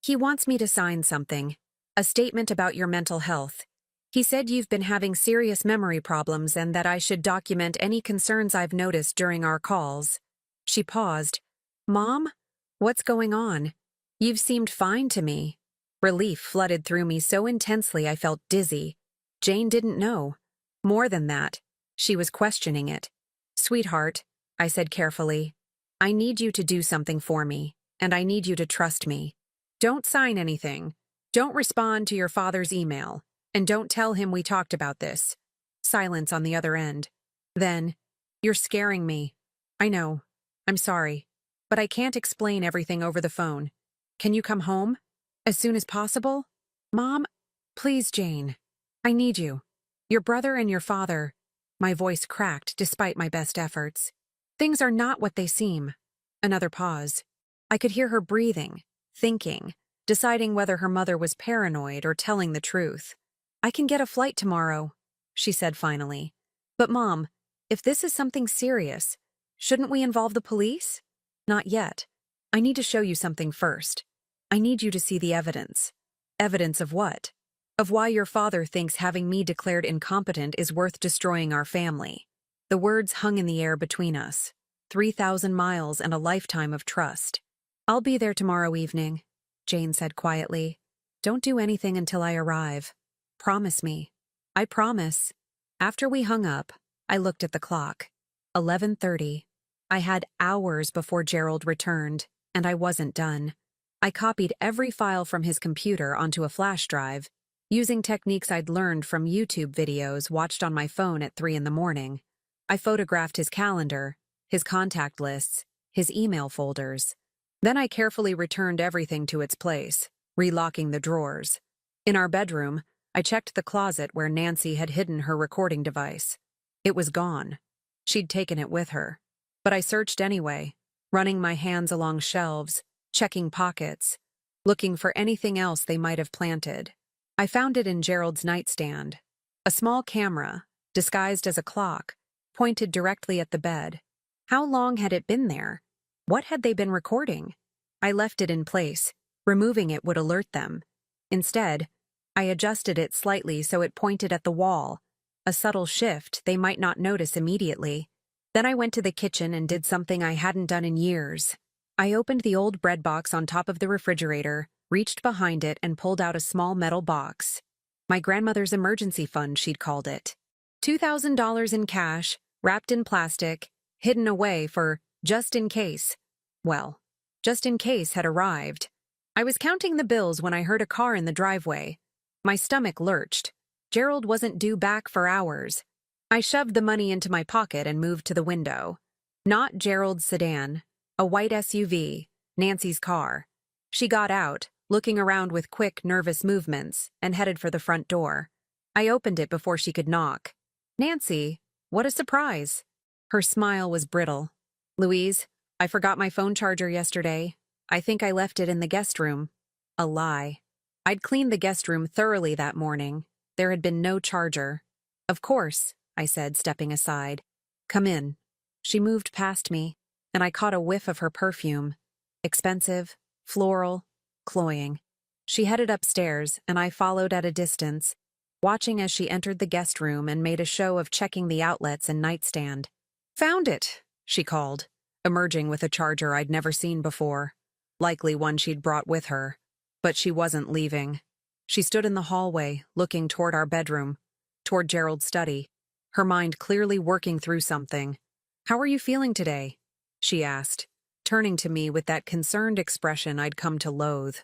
"He wants me to sign something. A statement about your mental health. He said you've been having serious memory problems and that I should document any concerns I've noticed during our calls." She paused. "Mom? What's going on? You've seemed fine to me." Relief flooded through me so intensely I felt dizzy. Jane didn't know. More than that, she was questioning it. "Sweetheart," I said carefully, "I need you to do something for me, and I need you to trust me. Don't sign anything. Don't respond to your father's email, and don't tell him we talked about this." Silence on the other end. Then, "You're scaring me." "I know. I'm sorry. But I can't explain everything over the phone. Can you come home? As soon as possible?" "Mom, please, Jane. I need you. Your brother and your father." My voice cracked despite my best efforts. "Things are not what they seem." Another pause. I could hear her breathing, thinking, deciding whether her mother was paranoid or telling the truth. "I can get a flight tomorrow," she said finally. "But Mom, if this is something serious, shouldn't we involve the police?" "Not yet. I need to show you something first. I need you to see the evidence." "Evidence of what?" "Of why your father thinks having me declared incompetent is worth destroying our family." The words hung in the air between us. 3,000 miles and a lifetime of trust. "I'll be there tomorrow evening," Jane said quietly. "Don't do anything until I arrive. Promise me." "I promise." After we hung up, I looked at the clock. 11:30. I had hours before Gerald returned, and I wasn't done. I copied every file from his computer onto a flash drive, using techniques I'd learned from YouTube videos watched on my phone at 3 in the morning. I photographed his calendar, his contact lists, his email folders. Then I carefully returned everything to its place, relocking the drawers. In our bedroom, I checked the closet where Nancy had hidden her recording device. It was gone. She'd taken it with her. But I searched anyway. running my hands along shelves, checking pockets, looking for anything else they might have planted. I found it in Gerald's nightstand. A small camera, disguised as a clock, pointed directly at the bed. How long had it been there? What had they been recording? I left it in place. Removing it would alert them. Instead, I adjusted it slightly so it pointed at the wall, a subtle shift they might not notice immediately. Then I went to the kitchen and did something I hadn't done in years. I opened the old bread box on top of the refrigerator, reached behind it, and pulled out a small metal box. My grandmother's emergency fund, she'd called it. $2,000 in cash, wrapped in plastic, hidden away for just in case. Well, just in case had arrived. I was counting the bills when I heard a car in the driveway. My stomach lurched. Gerald wasn't due back for hours. I shoved the money into my pocket and moved to the window. Not Gerald's sedan, a white SUV, Nancy's car. She got out, looking around with quick, nervous movements, and headed for the front door. I opened it before she could knock. "Nancy, what a surprise." Her smile was brittle. "Louise, I forgot my phone charger yesterday. I think I left it in the guest room." A lie. I'd cleaned the guest room thoroughly that morning. There had been no charger. "Of course," I said, stepping aside. "Come in." She moved past me, and I caught a whiff of her perfume. Expensive, floral, cloying. She headed upstairs, and I followed at a distance, watching as she entered the guest room and made a show of checking the outlets and nightstand. "Found it," she called, emerging with a charger I'd never seen before, likely one she'd brought with her. But she wasn't leaving. She stood in the hallway, looking toward our bedroom, toward Gerald's study, her mind clearly working through something. "How are you feeling today?" she asked, turning to me with that concerned expression I'd come to loathe.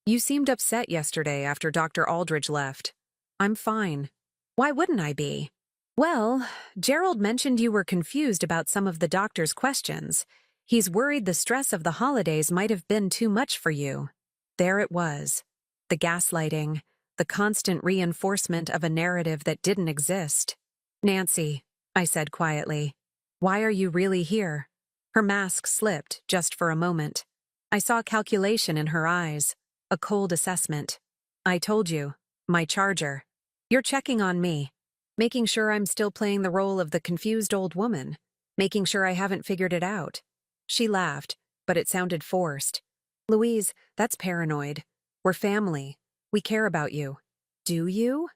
"You seemed upset yesterday after Dr. Aldridge left." "I'm fine." "Why wouldn't I be?" "Well, Gerald mentioned you were confused about some of the doctor's questions. He's worried the stress of the holidays might have been too much for you." There it was. The gaslighting, the constant reinforcement of a narrative that didn't exist. "Nancy," I said quietly, "why are you really here?" Her mask slipped just for a moment. I saw calculation in her eyes, a cold assessment. "I told you, my charger. You're checking on me, making sure I'm still playing the role of the confused old woman, making sure I haven't figured it out." She laughed, but it sounded forced. "Louise, that's paranoid. We're family. We care about you." "Do you?"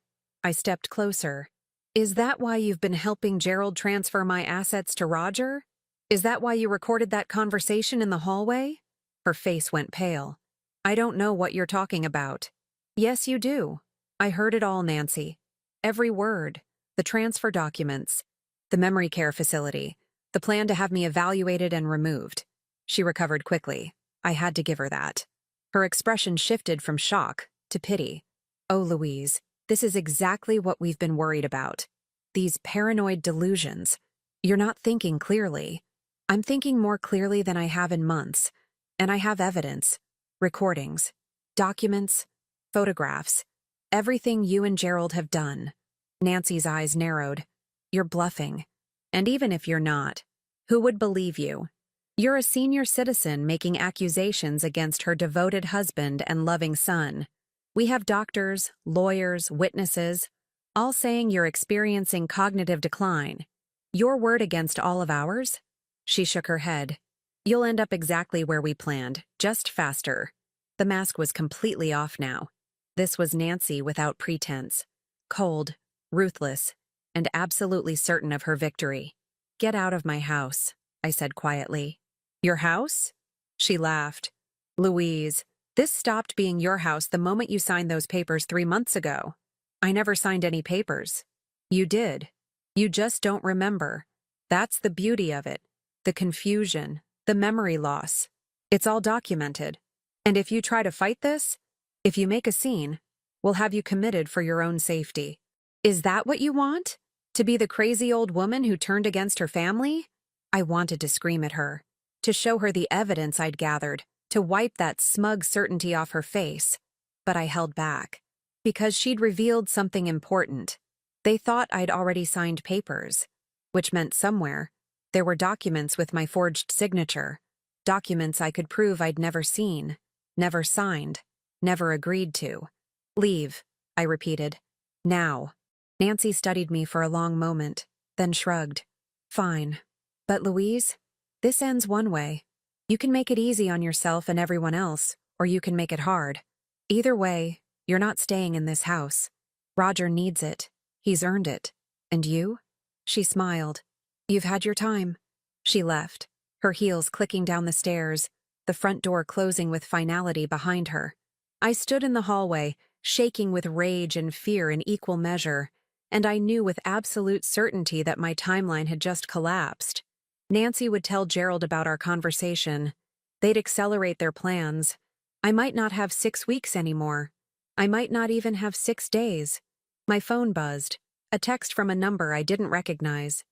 I stepped closer. "Is that why you've been helping Gerald transfer my assets to Roger? Is that why you recorded that conversation in the hallway?" Her face went pale. "I don't know what you're talking about." "Yes, you do. I heard it all, Nancy. Every word. The transfer documents, the memory care facility, the plan to have me evaluated and removed." She recovered quickly. I had to give her that. Her expression shifted from shock to pity. "Oh, Louise, this is exactly what we've been worried about. These paranoid delusions. You're not thinking clearly. I'm thinking more clearly than I have in months. And I have evidence. Recordings. Documents. Photographs. Everything you and Gerald have done." Nancy's eyes narrowed. "You're bluffing. And even if you're not, who would believe you? You're a senior citizen making accusations against her devoted husband and loving son. We have doctors, lawyers, witnesses, all saying you're experiencing cognitive decline. Your word against all of ours?" She shook her head. "You'll end up exactly where we planned, just faster." The mask was completely off now. This was Nancy without pretense. Cold, ruthless, and absolutely certain of her victory. "Get out of my house," I said quietly. "Your house?" She laughed. "Louise, this stopped being your house the moment you signed those papers 3 months ago." "I never signed any papers." "You did. You just don't remember. That's the beauty of it. The confusion, the memory loss. It's all documented. And if you try to fight this, if you make a scene, we'll have you committed for your own safety." "Is that what you want? To be the crazy old woman who turned against her family?" I wanted to scream at her, to show her the evidence I'd gathered, to wipe that smug certainty off her face. But I held back, because she'd revealed something important. They thought I'd already signed papers, which meant somewhere there were documents with my forged signature. Documents I could prove I'd never seen, never signed, never agreed to. Leave, I repeated. Now. Nancy studied me for a long moment, then shrugged. Fine. But Louise, this ends one way. You can make it easy on yourself and everyone else, or you can make it hard. Either way, you're not staying in this house. Roger needs it. He's earned it. And you? She smiled. You've had your time. She left, her heels clicking down the stairs, the front door closing with finality behind her. I stood in the hallway, shaking with rage and fear in equal measure, and I knew with absolute certainty that my timeline had just collapsed. Nancy would tell Gerald about our conversation. They'd accelerate their plans. I might not have 6 weeks anymore. I might not even have 6 days. My phone buzzed. A text from a number I didn't recognize.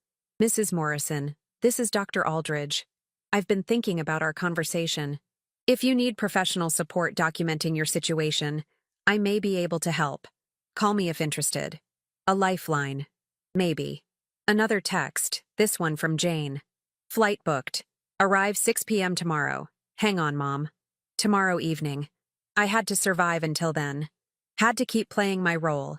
Mrs. Morrison, this is Dr. Aldridge. I've been thinking about our conversation. If you need professional support documenting your situation, I may be able to help. Call me if interested. A lifeline. Maybe. Another text, this one from Jane. Flight booked. Arrive 6 p.m. tomorrow. Hang on, Mom. Tomorrow evening. I had to survive until then. Had to keep playing my role.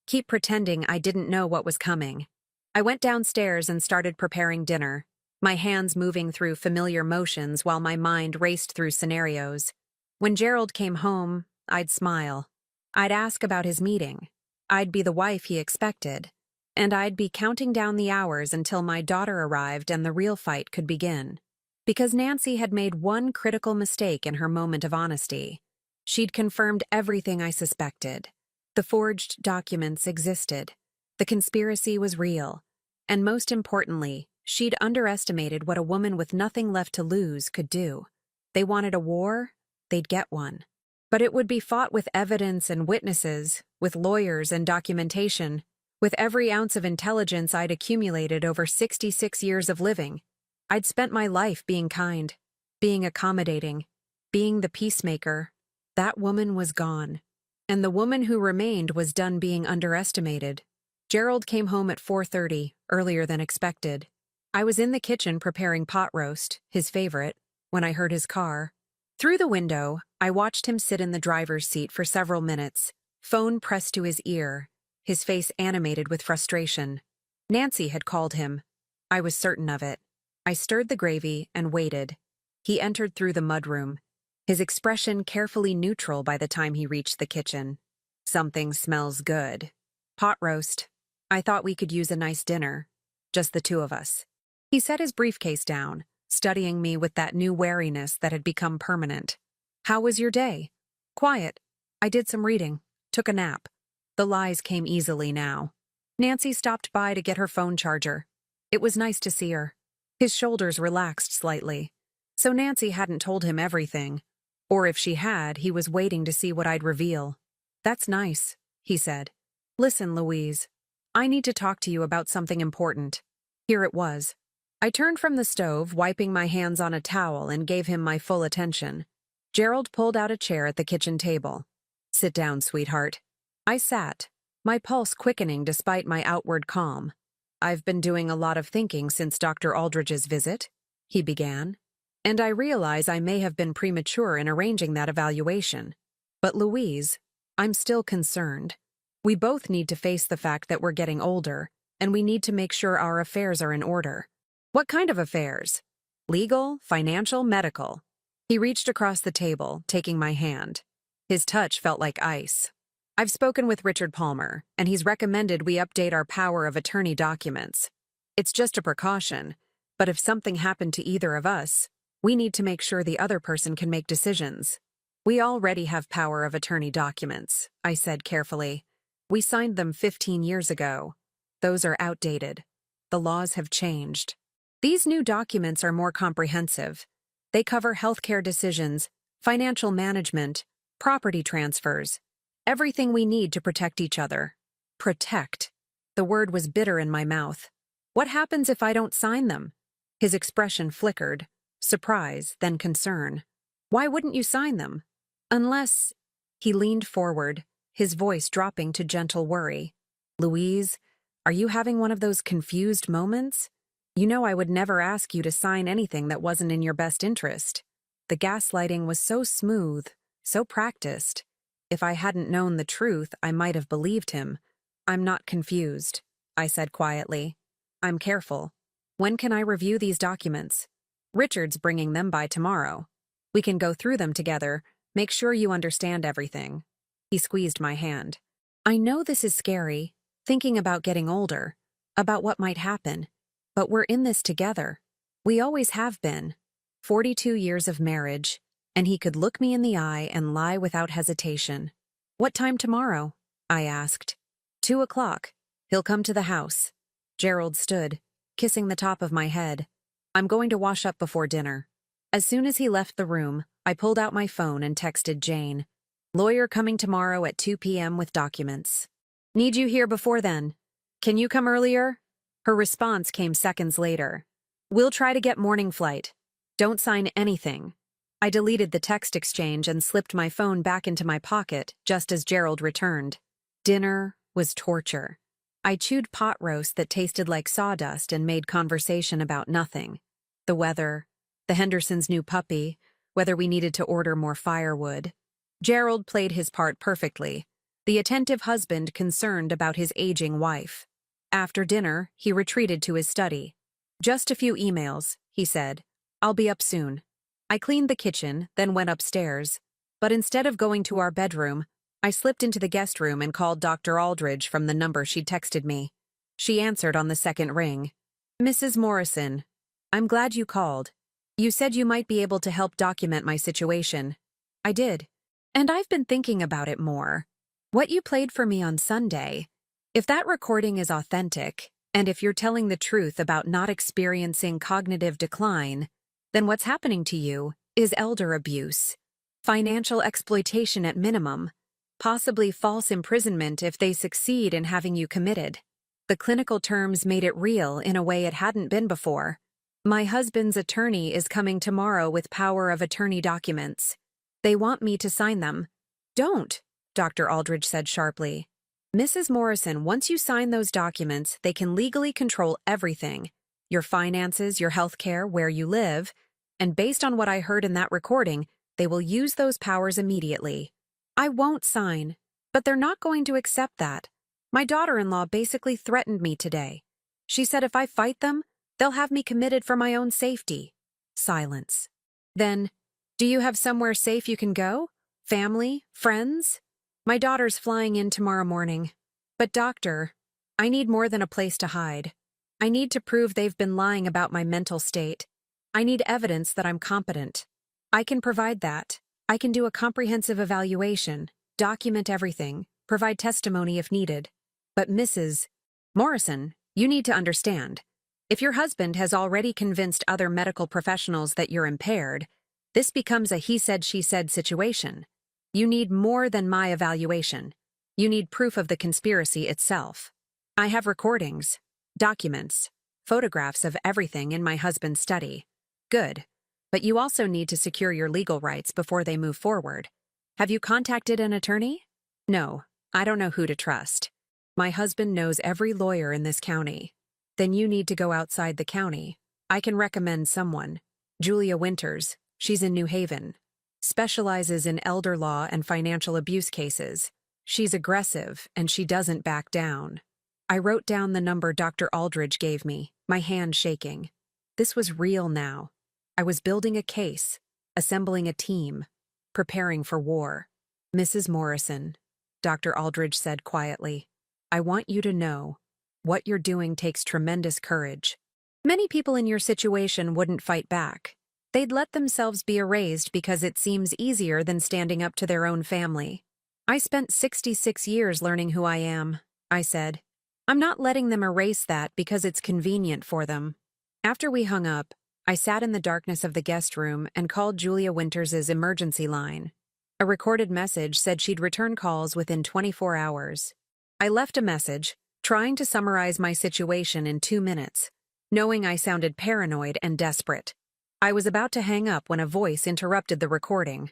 Keep pretending I didn't know what was coming. I went downstairs and started preparing dinner, my hands moving through familiar motions while my mind raced through scenarios. When Gerald came home, I'd smile. I'd ask about his meeting. I'd be the wife he expected. And I'd be counting down the hours until my daughter arrived and the real fight could begin. Because Nancy had made one critical mistake in her moment of honesty. She'd confirmed everything I suspected. The forged documents existed. The conspiracy was real. And most importantly, she'd underestimated what a woman with nothing left to lose could do. They wanted a war, they'd get one. But it would be fought with evidence and witnesses, with lawyers and documentation, with every ounce of intelligence I'd accumulated over 66 years of living. I'd spent my life being kind, being accommodating, being the peacemaker. That woman was gone. And the woman who remained was done being underestimated. Gerald came home at 4:30, earlier than expected. I was in the kitchen preparing pot roast, his favorite, when I heard his car. Through the window, I watched him sit in the driver's seat for several minutes, phone pressed to his ear, his face animated with frustration. Nancy had called him. I was certain of it. I stirred the gravy and waited. He entered through the mudroom, his expression carefully neutral by the time he reached the kitchen. Something smells good. Pot roast. I thought we could use a nice dinner. Just the two of us. He set his briefcase down, studying me with that new wariness that had become permanent. How was your day? Quiet. I did some reading. Took a nap. The lies came easily now. Nancy stopped by to get her phone charger. It was nice to see her. His shoulders relaxed slightly. So Nancy hadn't told him everything. Or if she had, he was waiting to see what I'd reveal. That's nice, he said. Listen, Louise. I need to talk to you about something important. Here it was. I turned from the stove, wiping my hands on a towel, and gave him my full attention. Gerald pulled out a chair at the kitchen table. Sit down, sweetheart. I sat, my pulse quickening despite my outward calm. I've been doing a lot of thinking since Dr. Aldridge's visit, he began. And I realize I may have been premature in arranging that evaluation. But Louise, I'm still concerned. We both need to face the fact that we're getting older, and we need to make sure our affairs are in order. What kind of affairs? Legal, financial, medical? He reached across the table, taking my hand. His touch felt like ice. I've spoken with Richard Palmer, and he's recommended we update our power of attorney documents. It's just a precaution, but if something happened to either of us, we need to make sure the other person can make decisions. We already have power of attorney documents, I said carefully. We signed them 15 years ago. Those are outdated. The laws have changed. These new documents are more comprehensive. They cover healthcare decisions, financial management, property transfers, everything we need to protect each other. Protect. The word was bitter in my mouth. What happens if I don't sign them? His expression flickered. Surprise, then concern. Why wouldn't you sign them? Unless... He leaned forward, his voice dropping to gentle worry. Louise, are you having one of those confused moments? You know I would never ask you to sign anything that wasn't in your best interest. The gaslighting was so smooth, so practiced. If I hadn't known the truth, I might have believed him. I'm not confused, I said quietly. I'm careful. When can I review these documents? Richard's bringing them by tomorrow. We can go through them together, make sure you understand everything. He squeezed my hand. I know this is scary, thinking about getting older, about what might happen, but we're in this together. We always have been. 42 years of marriage, and he could look me in the eye and lie without hesitation. What time tomorrow? I asked. 2:00. He'll come to the house. Gerald stood, kissing the top of my head. I'm going to wash up before dinner. As soon as he left the room, I pulled out my phone and texted Jane. Lawyer coming tomorrow at 2 p.m. with documents. Need you here before then. Can you come earlier? Her response came seconds later. We'll try to get morning flight. Don't sign anything. I deleted the text exchange and slipped my phone back into my pocket just as Gerald returned. Dinner was torture. I chewed pot roast that tasted like sawdust and made conversation about nothing. The weather, the Hendersons' new puppy, whether we needed to order more firewood. Gerald played his part perfectly, the attentive husband concerned about his aging wife. After dinner, he retreated to his study. Just a few emails, he said. I'll be up soon. I cleaned the kitchen, then went upstairs. But instead of going to our bedroom, I slipped into the guest room and called Dr. Aldridge from the number she'd texted me. She answered on the second ring. Mrs. Morrison, I'm glad you called. You said you might be able to help document my situation. I did. And I've been thinking about it more. What you played for me on Sunday, if that recording is authentic, and if you're telling the truth about not experiencing cognitive decline, then what's happening to you is elder abuse, financial exploitation at minimum, possibly false imprisonment if they succeed in having you committed. The clinical terms made it real in a way it hadn't been before. My husband's attorney is coming tomorrow with power of attorney documents. They want me to sign them. Don't, Dr. Aldridge said sharply. Mrs. Morrison, once you sign those documents, they can legally control everything. Your finances, your health care, where you live, and based on what I heard in that recording, they will use those powers immediately. I won't sign, but they're not going to accept that. My daughter-in-law basically threatened me today. She said if I fight them, they'll have me committed for my own safety. Silence. Then, do you have somewhere safe you can go? Family? Friends? My daughter's flying in tomorrow morning. But doctor, I need more than a place to hide. I need to prove they've been lying about my mental state. I need evidence that I'm competent. I can provide that. I can do a comprehensive evaluation, document everything, provide testimony if needed. But Mrs. Morrison, you need to understand. If your husband has already convinced other medical professionals that you're impaired, this becomes a he said, she said situation. You need more than my evaluation. You need proof of the conspiracy itself. I have recordings, documents, photographs of everything in my husband's study. Good. But you also need to secure your legal rights before they move forward. Have you contacted an attorney? No, I don't know who to trust. My husband knows every lawyer in this county. Then you need to go outside the county. I can recommend someone. Julia Winters, she's in New Haven. Specializes in elder law and financial abuse cases. She's aggressive, and she doesn't back down. I wrote down the number Dr. Aldridge gave me, my hand shaking. This was real now. I was building a case, assembling a team, preparing for war. Mrs. Morrison, Dr. Aldridge said quietly, I want you to know, what you're doing takes tremendous courage. Many people in your situation wouldn't fight back. They'd let themselves be erased because it seems easier than standing up to their own family. I spent 66 years learning who I am, I said. I'm not letting them erase that because it's convenient for them. After we hung up, I sat in the darkness of the guest room and called Julia Winters' emergency line. A recorded message said she'd return calls within 24 hours. I left a message, trying to summarize my situation in 2 minutes, knowing I sounded paranoid and desperate. I was about to hang up when a voice interrupted the recording.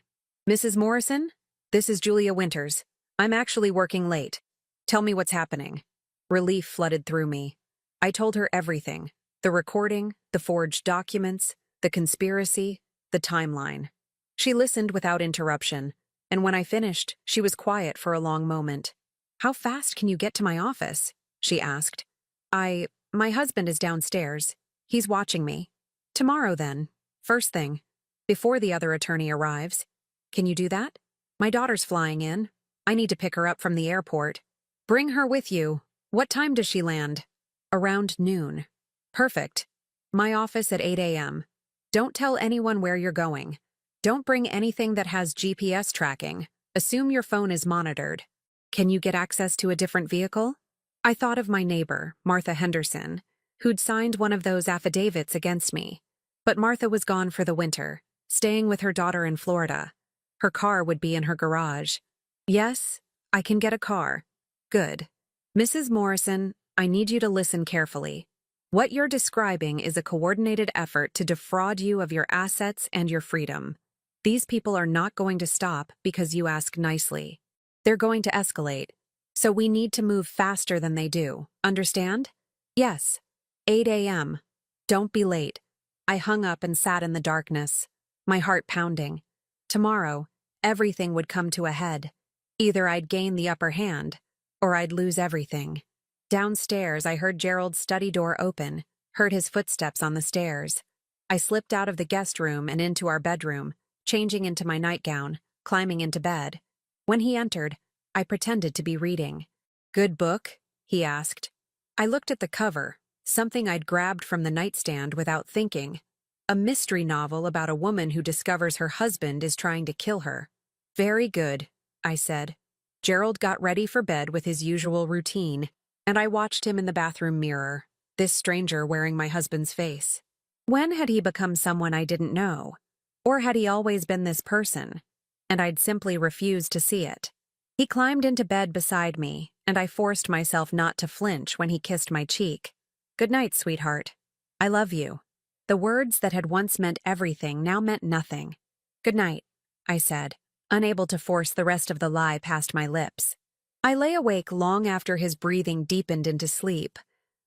Mrs. Morrison? This is Julia Winters. I'm actually working late. Tell me what's happening. Relief flooded through me. I told her everything. The recording, the forged documents, the conspiracy, the timeline. She listened without interruption, and when I finished, she was quiet for a long moment. "How fast can you get to my office?" she asked. My husband is downstairs. He's watching me. "Tomorrow then. First thing. Before the other attorney arrives. Can you do that? My daughter's flying in. I need to pick her up from the airport. Bring her with you. What time does she land?" "Around noon." "Perfect. My office at 8 a.m. Don't tell anyone where you're going. Don't bring anything that has GPS tracking. Assume your phone is monitored. Can you get access to a different vehicle?" I thought of my neighbor, Martha Henderson, who'd signed one of those affidavits against me. But Martha was gone for the winter, staying with her daughter in Florida. Her car would be in her garage. "Yes, I can get a car." "Good. Mrs. Morrison, I need you to listen carefully. What you're describing is a coordinated effort to defraud you of your assets and your freedom. These people are not going to stop because you ask nicely. They're going to escalate. So we need to move faster than they do. Understand?" "Yes. 8 a.m. Don't be late." I hung up and sat in the darkness, my heart pounding. Tomorrow, everything would come to a head. Either I'd gain the upper hand, or I'd lose everything. Downstairs, I heard Gerald's study door open, heard his footsteps on the stairs. I slipped out of the guest room and into our bedroom, changing into my nightgown, climbing into bed. When he entered, I pretended to be reading. "Good book?" he asked. I looked at the cover, something I'd grabbed from the nightstand without thinking. A mystery novel about a woman who discovers her husband is trying to kill her. "Very good," I said. Gerald got ready for bed with his usual routine, and I watched him in the bathroom mirror, this stranger wearing my husband's face. When had he become someone I didn't know? Or had he always been this person, and I'd simply refused to see it? He climbed into bed beside me, and I forced myself not to flinch when he kissed my cheek. "Good night, sweetheart. I love you." The words that had once meant everything now meant nothing. "Good night," I said, unable to force the rest of the lie past my lips. I lay awake long after his breathing deepened into sleep,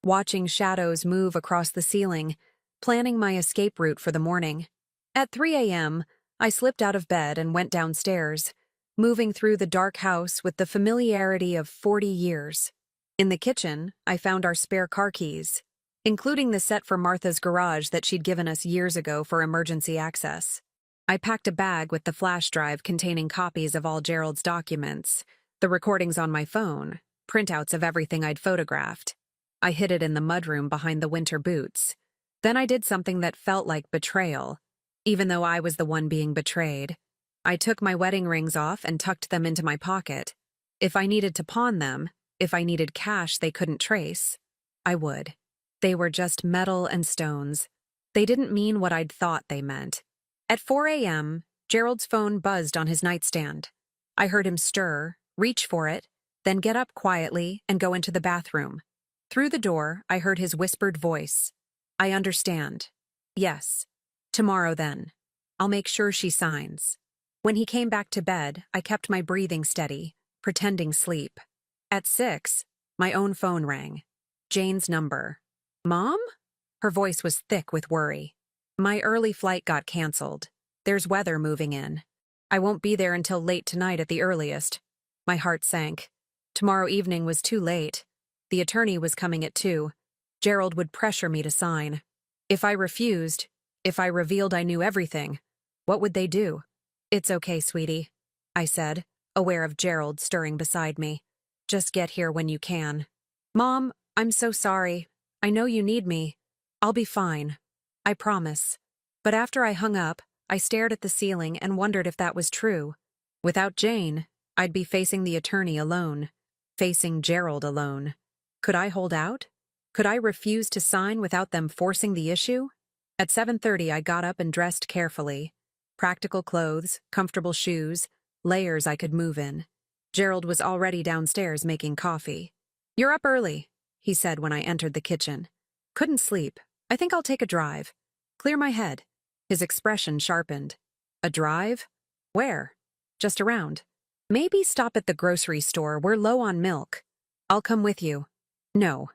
watching shadows move across the ceiling, planning my escape route for the morning. At 3 a.m., I slipped out of bed and went downstairs, moving through the dark house with the familiarity of 40 years. In the kitchen, I found our spare car keys, including the set for Martha's garage that she'd given us years ago for emergency access. I packed a bag with the flash drive containing copies of all Gerald's documents, the recordings on my phone, printouts of everything I'd photographed. I hid it in the mudroom behind the winter boots. Then I did something that felt like betrayal, even though I was the one being betrayed. I took my wedding rings off and tucked them into my pocket. If I needed to pawn them, if I needed cash they couldn't trace, I would. They were just metal and stones. They didn't mean what I'd thought they meant. At 4 a.m., Gerald's phone buzzed on his nightstand. I heard him stir, reach for it, then get up quietly and go into the bathroom. Through the door, I heard his whispered voice. "I understand. Yes. Tomorrow then. I'll make sure she signs." When he came back to bed, I kept my breathing steady, pretending sleep. At 6, my own phone rang. Jane's number. "Mom?" Her voice was thick with worry. "My early flight got canceled. There's weather moving in. I won't be there until late tonight at the earliest." My heart sank. Tomorrow evening was too late. The attorney was coming at 2. Gerald would pressure me to sign. If I refused, if I revealed I knew everything, what would they do? "It's okay, sweetie," I said, aware of Gerald stirring beside me. "Just get here when you can." "Mom, I'm so sorry. I know you need me. I'll be fine. I promise." But after I hung up, I stared at the ceiling and wondered if that was true. Without Jane, I'd be facing the attorney alone, facing Gerald alone. Could I hold out? Could I refuse to sign without them forcing the issue? At 7:30, I got up and dressed carefully. Practical clothes, comfortable shoes, layers I could move in. Gerald was already downstairs making coffee. "You're up early," he said when I entered the kitchen. "Couldn't sleep. I think I'll take a drive. Clear my head." His expression sharpened. "A drive? Where?" "Just around. Maybe stop at the grocery store. We're low on milk." "I'll come with you." "No,"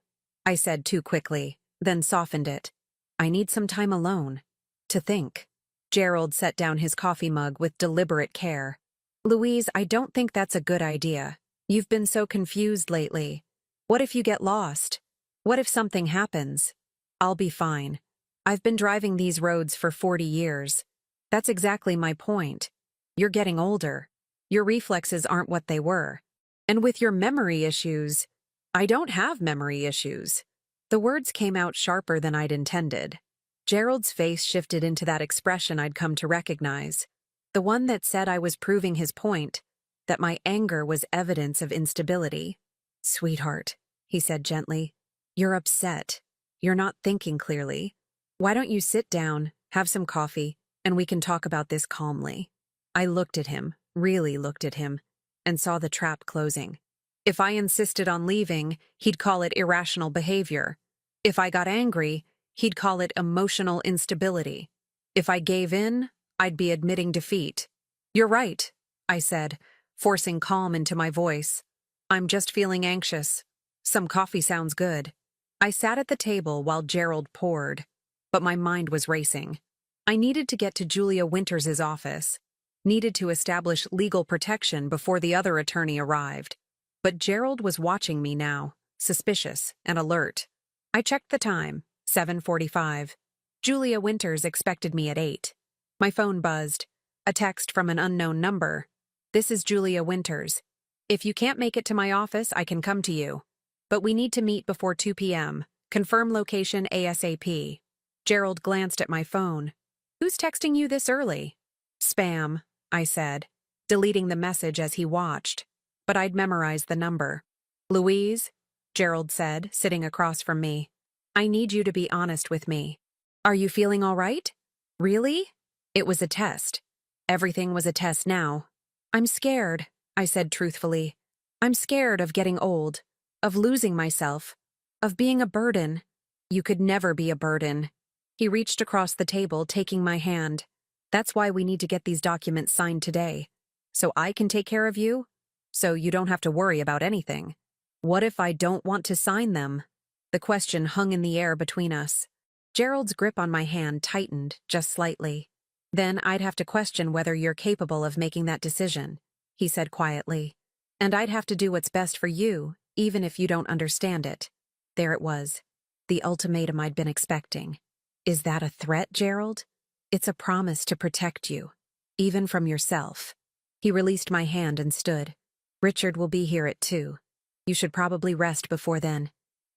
I said too quickly. then softened it. I need some time alone. To think. Gerald set down his coffee mug with deliberate care. Louise, I don't think that's a good idea. You've been so confused lately. What if you get lost? What if something happens? I'll be fine. I've been driving these roads for 40 years. That's exactly my point. You're getting older. Your reflexes aren't what they were. And with your memory issues, I don't have memory issues. The words came out sharper than I'd intended. Gerald's face shifted into that expression I'd come to recognize. The one that said I was proving his point, that my anger was evidence of instability. Sweetheart, he said gently, you're upset. You're not thinking clearly. Why don't you sit down, have some coffee, and we can talk about this calmly. I looked at him, really looked at him, and saw the trap closing. If I insisted on leaving, he'd call it irrational behavior. If I got angry, he'd call it emotional instability. If I gave in, I'd be admitting defeat. You're right, I said, forcing calm into my voice. I'm just feeling anxious. Some coffee sounds good. I sat at the table while Gerald poured, but my mind was racing. I needed to get to Julia Winters's office, needed to establish legal protection before the other attorney arrived. But Gerald was watching me now, suspicious and alert. I checked the time, 7:45. Julia Winters expected me at 8. My phone buzzed. A text from an unknown number. This is Julia Winters. If you can't make it to my office, I can come to you. But we need to meet before 2 p.m. Confirm location ASAP. Gerald glanced at my phone. Who's texting you this early? Spam, I said, deleting the message as he watched. But I'd memorized the number. Louise, Gerald said, sitting across from me. I need you to be honest with me. Are you feeling all right? Really? It was a test. Everything was a test now. I'm scared, I said truthfully. I'm scared of getting old, of losing myself, of being a burden. You could never be a burden. He reached across the table, taking my hand. That's why we need to get these documents signed today. So I can take care of you? So you don't have to worry about anything. What if I don't want to sign them? The question hung in the air between us. Gerald's grip on my hand tightened just slightly. Then I'd have to question whether you're capable of making that decision, he said quietly. And I'd have to do what's best for you, even if you don't understand it. There it was. The ultimatum I'd been expecting. Is that a threat, Gerald? It's a promise to protect you, even from yourself. He released my hand and stood. Richard will be here at 2. You should probably rest before then.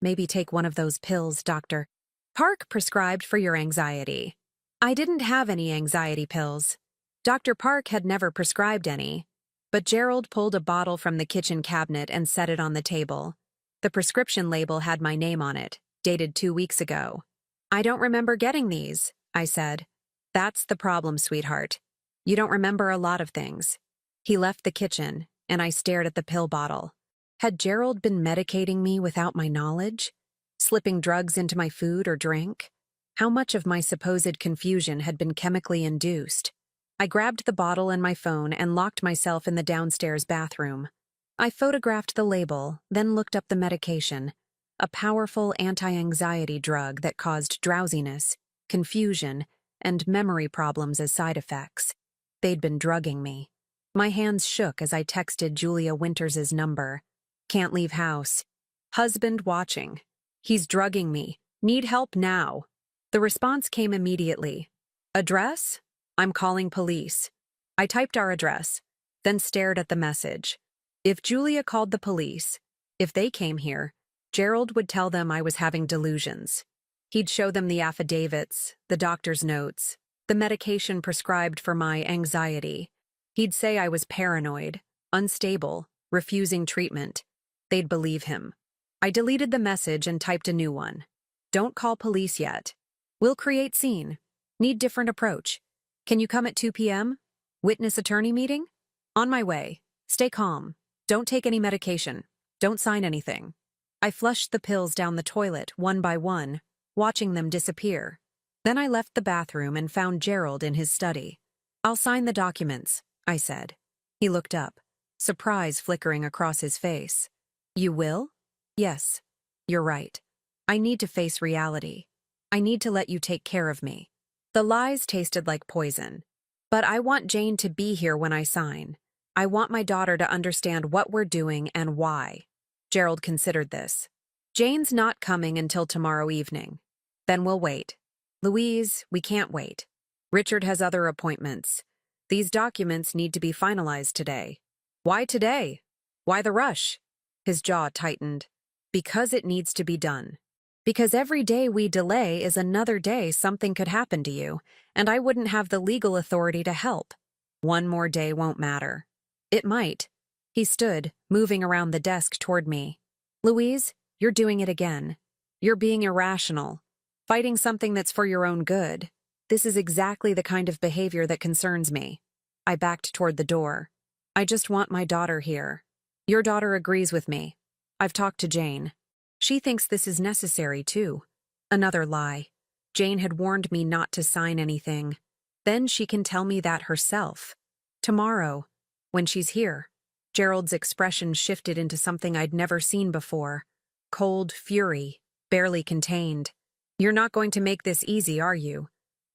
Maybe take one of those pills Dr. Park prescribed for your anxiety. I didn't have any anxiety pills. Dr. Park had never prescribed any. But Gerald pulled a bottle from the kitchen cabinet and set it on the table. The prescription label had my name on it, dated 2 weeks ago. I don't remember getting these, I said. That's the problem, sweetheart. You don't remember a lot of things. He left the kitchen, and I stared at the pill bottle. Had Gerald been medicating me without my knowledge? Slipping drugs into my food or drink? How much of my supposed confusion had been chemically induced? I grabbed the bottle and my phone and locked myself in the downstairs bathroom. I photographed the label, then looked up the medication. A powerful anti-anxiety drug that caused drowsiness, confusion, and memory problems as side effects. They'd been drugging me. My hands shook as I texted Julia Winters's number. Can't leave house. Husband watching. He's drugging me. Need help now. The response came immediately. Address? I'm calling police. I typed our address, then stared at the message. If Julia called the police, if they came here, Gerald would tell them I was having delusions. He'd show them the affidavits, the doctor's notes, the medication prescribed for my anxiety. He'd say I was paranoid, unstable, refusing treatment. They'd believe him. I deleted the message and typed a new one. Don't call police yet. We'll create scene. Need different approach. Can you come at 2 p.m.? Witness attorney meeting? On my way. Stay calm. Don't take any medication. Don't sign anything. I flushed the pills down the toilet one by one, watching them disappear. Then I left the bathroom and found Gerald in his study. I'll sign the documents, I said. He looked up, surprise flickering across his face. You will? Yes. You're right. I need to face reality. I need to let you take care of me. The lies tasted like poison. But I want Jane to be here when I sign. I want my daughter to understand what we're doing and why. Gerald considered this. Jane's not coming until tomorrow evening. Then we'll wait. Louise, we can't wait. Richard has other appointments. These documents need to be finalized today. Why today? Why the rush? His jaw tightened. Because it needs to be done. Because every day we delay is another day something could happen to you, and I wouldn't have the legal authority to help. One more day won't matter. It might. He stood, moving around the desk toward me. Louise, you're doing it again. You're being irrational. Fighting something that's for your own good. This is exactly the kind of behavior that concerns me. I backed toward the door. I just want my daughter here. Your daughter agrees with me. I've talked to Jane. She thinks this is necessary, too. Another lie. Jane had warned me not to sign anything. Then she can tell me that herself. Tomorrow, when she's here. Gerald's expression shifted into something I'd never seen before. Cold fury, barely contained. You're not going to make this easy, are you?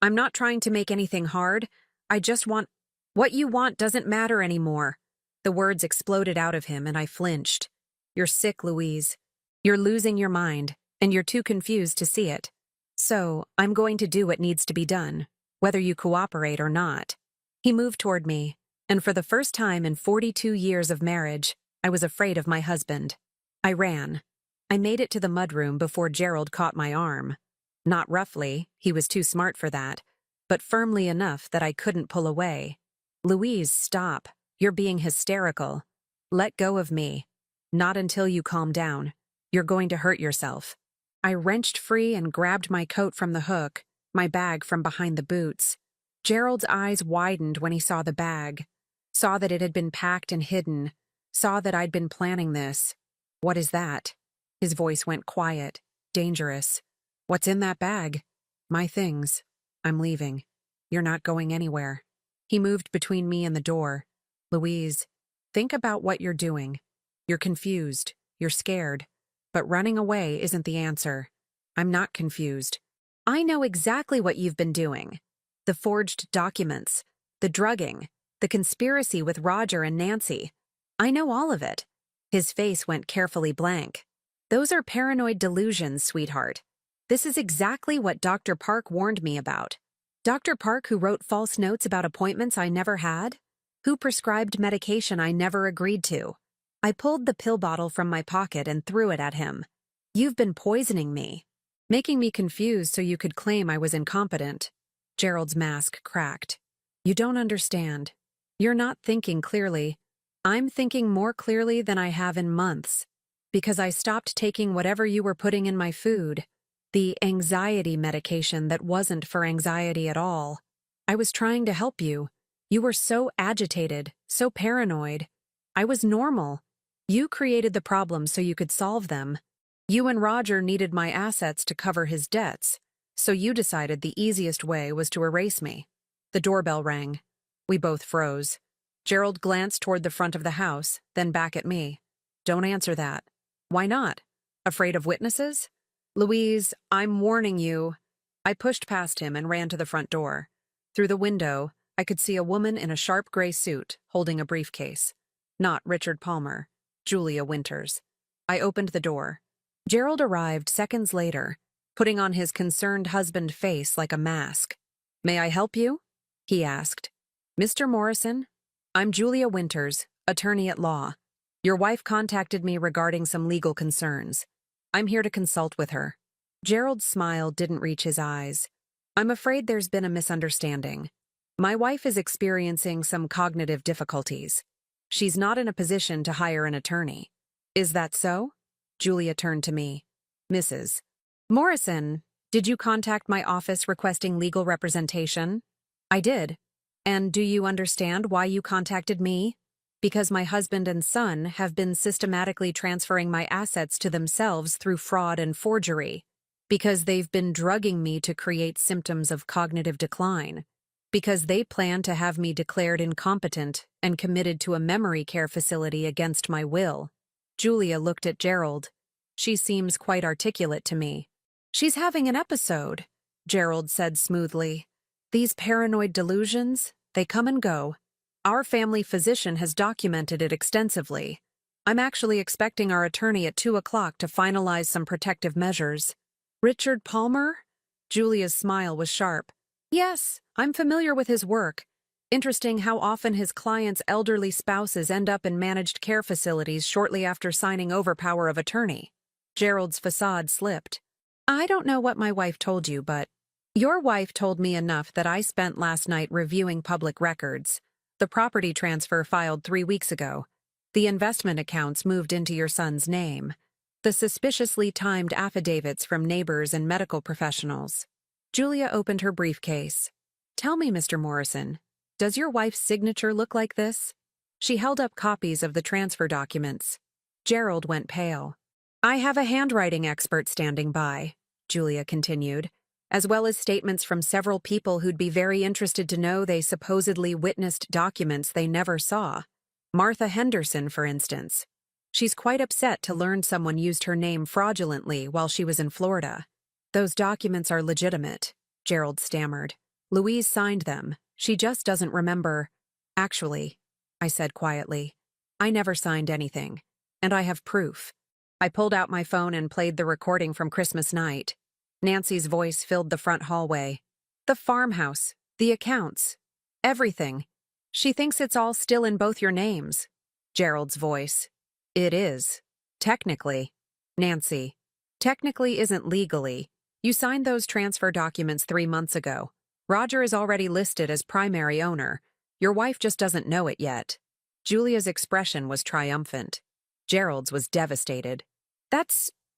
I'm not trying to make anything hard. I just want... What you want doesn't matter anymore. The words exploded out of him and I flinched. You're sick, Louise. You're losing your mind, and you're too confused to see it. So, I'm going to do what needs to be done, whether you cooperate or not. He moved toward me, and for the first time in 42 years of marriage, I was afraid of my husband. I ran. I made it to the mudroom before Gerald caught my arm. Not roughly, he was too smart for that, but firmly enough that I couldn't pull away. Louise, stop. You're being hysterical. Let go of me. Not until you calm down. You're going to hurt yourself. I wrenched free and grabbed my coat from the hook, my bag from behind the boots. Gerald's eyes widened when he saw the bag, saw that it had been packed and hidden, saw that I'd been planning this. What is that? His voice went quiet, dangerous. What's in that bag? My things. I'm leaving. You're not going anywhere. He moved between me and the door. Louise, think about what you're doing. You're confused. You're scared. But running away isn't the answer. I'm not confused. I know exactly what you've been doing. The forged documents, the drugging, the conspiracy with Roger and Nancy. I know all of it. His face went carefully blank. Those are paranoid delusions, sweetheart. This is exactly what Dr. Park warned me about. Dr. Park, who wrote false notes about appointments I never had? Who prescribed medication I never agreed to? I pulled the pill bottle from my pocket and threw it at him. You've been poisoning me. Making me confused so you could claim I was incompetent. Gerald's mask cracked. You don't understand. You're not thinking clearly. I'm thinking more clearly than I have in months. Because I stopped taking whatever you were putting in my food. The anxiety medication that wasn't for anxiety at all. I was trying to help you. You were so agitated, so paranoid. I was normal. You created the problems so you could solve them. You and Roger needed my assets to cover his debts, so you decided the easiest way was to erase me. The doorbell rang. We both froze. Gerald glanced toward the front of the house, then back at me. Don't answer that. Why not? Afraid of witnesses? Louise, I'm warning you. I pushed past him and ran to the front door. Through the window, I could see a woman in a sharp gray suit holding a briefcase. Not Richard Palmer. Julia Winters. I opened the door. Gerald arrived seconds later, putting on his concerned husband face like a mask. May I help you? He asked. Mr. Morrison? I'm Julia Winters, attorney at law. Your wife contacted me regarding some legal concerns. I'm here to consult with her. Gerald's smile didn't reach his eyes. I'm afraid there's been a misunderstanding. My wife is experiencing some cognitive difficulties. She's not in a position to hire an attorney. Is that so? Julia turned to me. Mrs. Morrison, did you contact my office requesting legal representation? I did. And do you understand why you contacted me? Because my husband and son have been systematically transferring my assets to themselves through fraud and forgery. Because they've been drugging me to create symptoms of cognitive decline. Because they plan to have me declared incompetent and committed to a memory care facility against my will. Julia looked at Gerald. She seems quite articulate to me. She's having an episode, Gerald said smoothly. These paranoid delusions, they come and go. Our family physician has documented it extensively. I'm actually expecting our attorney at 2 o'clock to finalize some protective measures. Richard Palmer? Julia's smile was sharp. Yes, I'm familiar with his work. Interesting how often his clients' elderly spouses end up in managed care facilities shortly after signing over power of attorney. Gerald's facade slipped. I don't know what my wife told you, but your wife told me enough that I spent last night reviewing public records. The property transfer filed 3 weeks ago. The investment accounts moved into your son's name. The suspiciously timed affidavits from neighbors and medical professionals. Julia opened her briefcase. Tell me, Mr. Morrison, does your wife's signature look like this? She held up copies of the transfer documents. Gerald went pale. I have a handwriting expert standing by, Julia continued, as well as statements from several people who'd be very interested to know they supposedly witnessed documents they never saw. Martha Henderson, for instance. She's quite upset to learn someone used her name fraudulently while she was in Florida. Those documents are legitimate, Gerald stammered. Louise signed them. She just doesn't remember. Actually, I said quietly, I never signed anything, and I have proof. I pulled out my phone and played the recording from Christmas night. Nancy's voice filled the front hallway. The farmhouse, the accounts, everything. She thinks it's all still in both your names. Gerald's voice. It is. Technically. Nancy. Technically isn't legally. You signed those transfer documents 3 months ago. Roger is already listed as primary owner. Your wife just doesn't know it yet. Julia's expression was triumphant. Gerald's was devastated.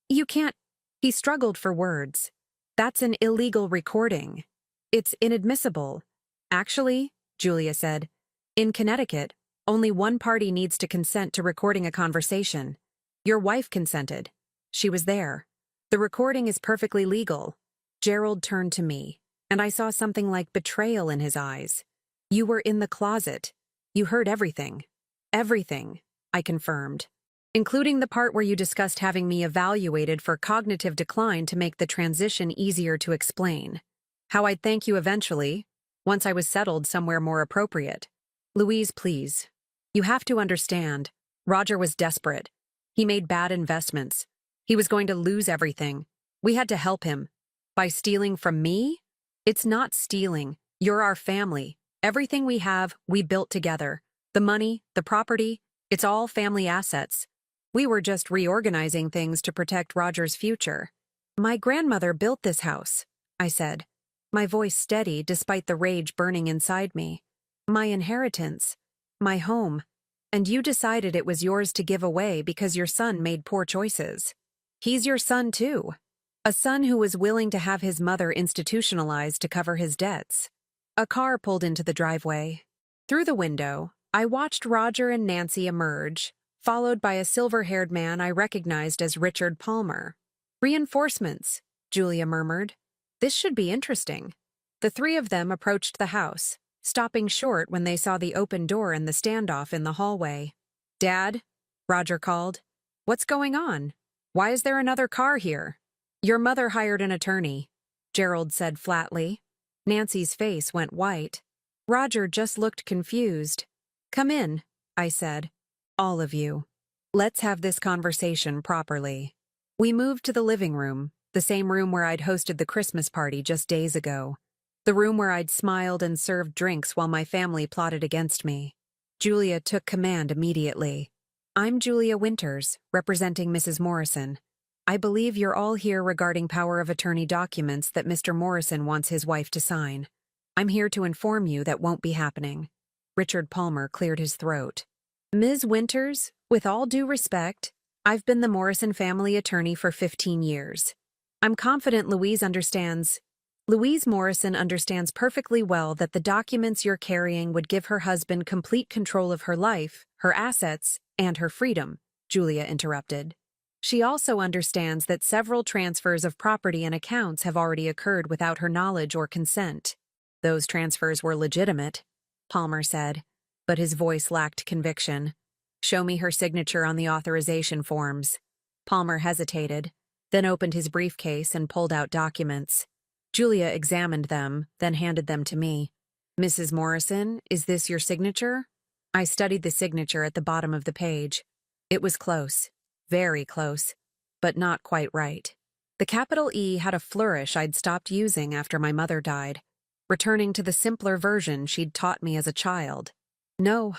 You can't. He struggled for words. That's an illegal recording. It's inadmissible. Actually, Julia said, in Connecticut, only one party needs to consent to recording a conversation. Your wife consented. She was there. The recording is perfectly legal. Gerald turned to me, and I saw something like betrayal in his eyes. You were in the closet. You heard everything. Everything, I confirmed. Including the part where you discussed having me evaluated for cognitive decline to make the transition easier to explain. How I'd thank you eventually, once I was settled somewhere more appropriate. Louise, please. You have to understand, Roger was desperate. He made bad investments. He was going to lose everything. We had to help him. By stealing from me? It's not stealing. You're our family. Everything we have, we built together. The money, the property, it's all family assets. We were just reorganizing things to protect Roger's future. My grandmother built this house, I said, my voice steady despite the rage burning inside me. My inheritance, my home, and you decided it was yours to give away because your son made poor choices. He's your son too. A son who was willing to have his mother institutionalized to cover his debts. A car pulled into the driveway. Through the window, I watched Roger and Nancy emerge, followed by a silver-haired man I recognized as Richard Palmer. Reinforcements, Julia murmured. This should be interesting. The 3 of them approached the house, stopping short when they saw the open door and the standoff in the hallway. Dad, Roger called. What's going on? Why is there another car here? Your mother hired an attorney, Gerald said flatly. Nancy's face went white. Roger just looked confused. Come in, I said. All of you. Let's have this conversation properly. We moved to the living room, the same room where I'd hosted the Christmas party just days ago. The room where I'd smiled and served drinks while my family plotted against me. Julia took command immediately. I'm Julia Winters, representing Mrs. Morrison. I believe you're all here regarding power of attorney documents that Mr. Morrison wants his wife to sign. I'm here to inform you that won't be happening. Richard Palmer cleared his throat. Ms. Winters, with all due respect, I've been the Morrison family attorney for 15 years. I'm confident Louise Morrison understands perfectly well that the documents you're carrying would give her husband complete control of her life, her assets, and her freedom, Julia interrupted. She also understands that several transfers of property and accounts have already occurred without her knowledge or consent. Those transfers were legitimate, Palmer said, but his voice lacked conviction. Show me her signature on the authorization forms. Palmer hesitated, then opened his briefcase and pulled out documents. Julia examined them, then handed them to me. "Mrs. Morrison, is this your signature?" I studied the signature at the bottom of the page. It was close, very close, but not quite right. The capital E had a flourish I'd stopped using after my mother died, returning to the simpler version she'd taught me as a child. "No,"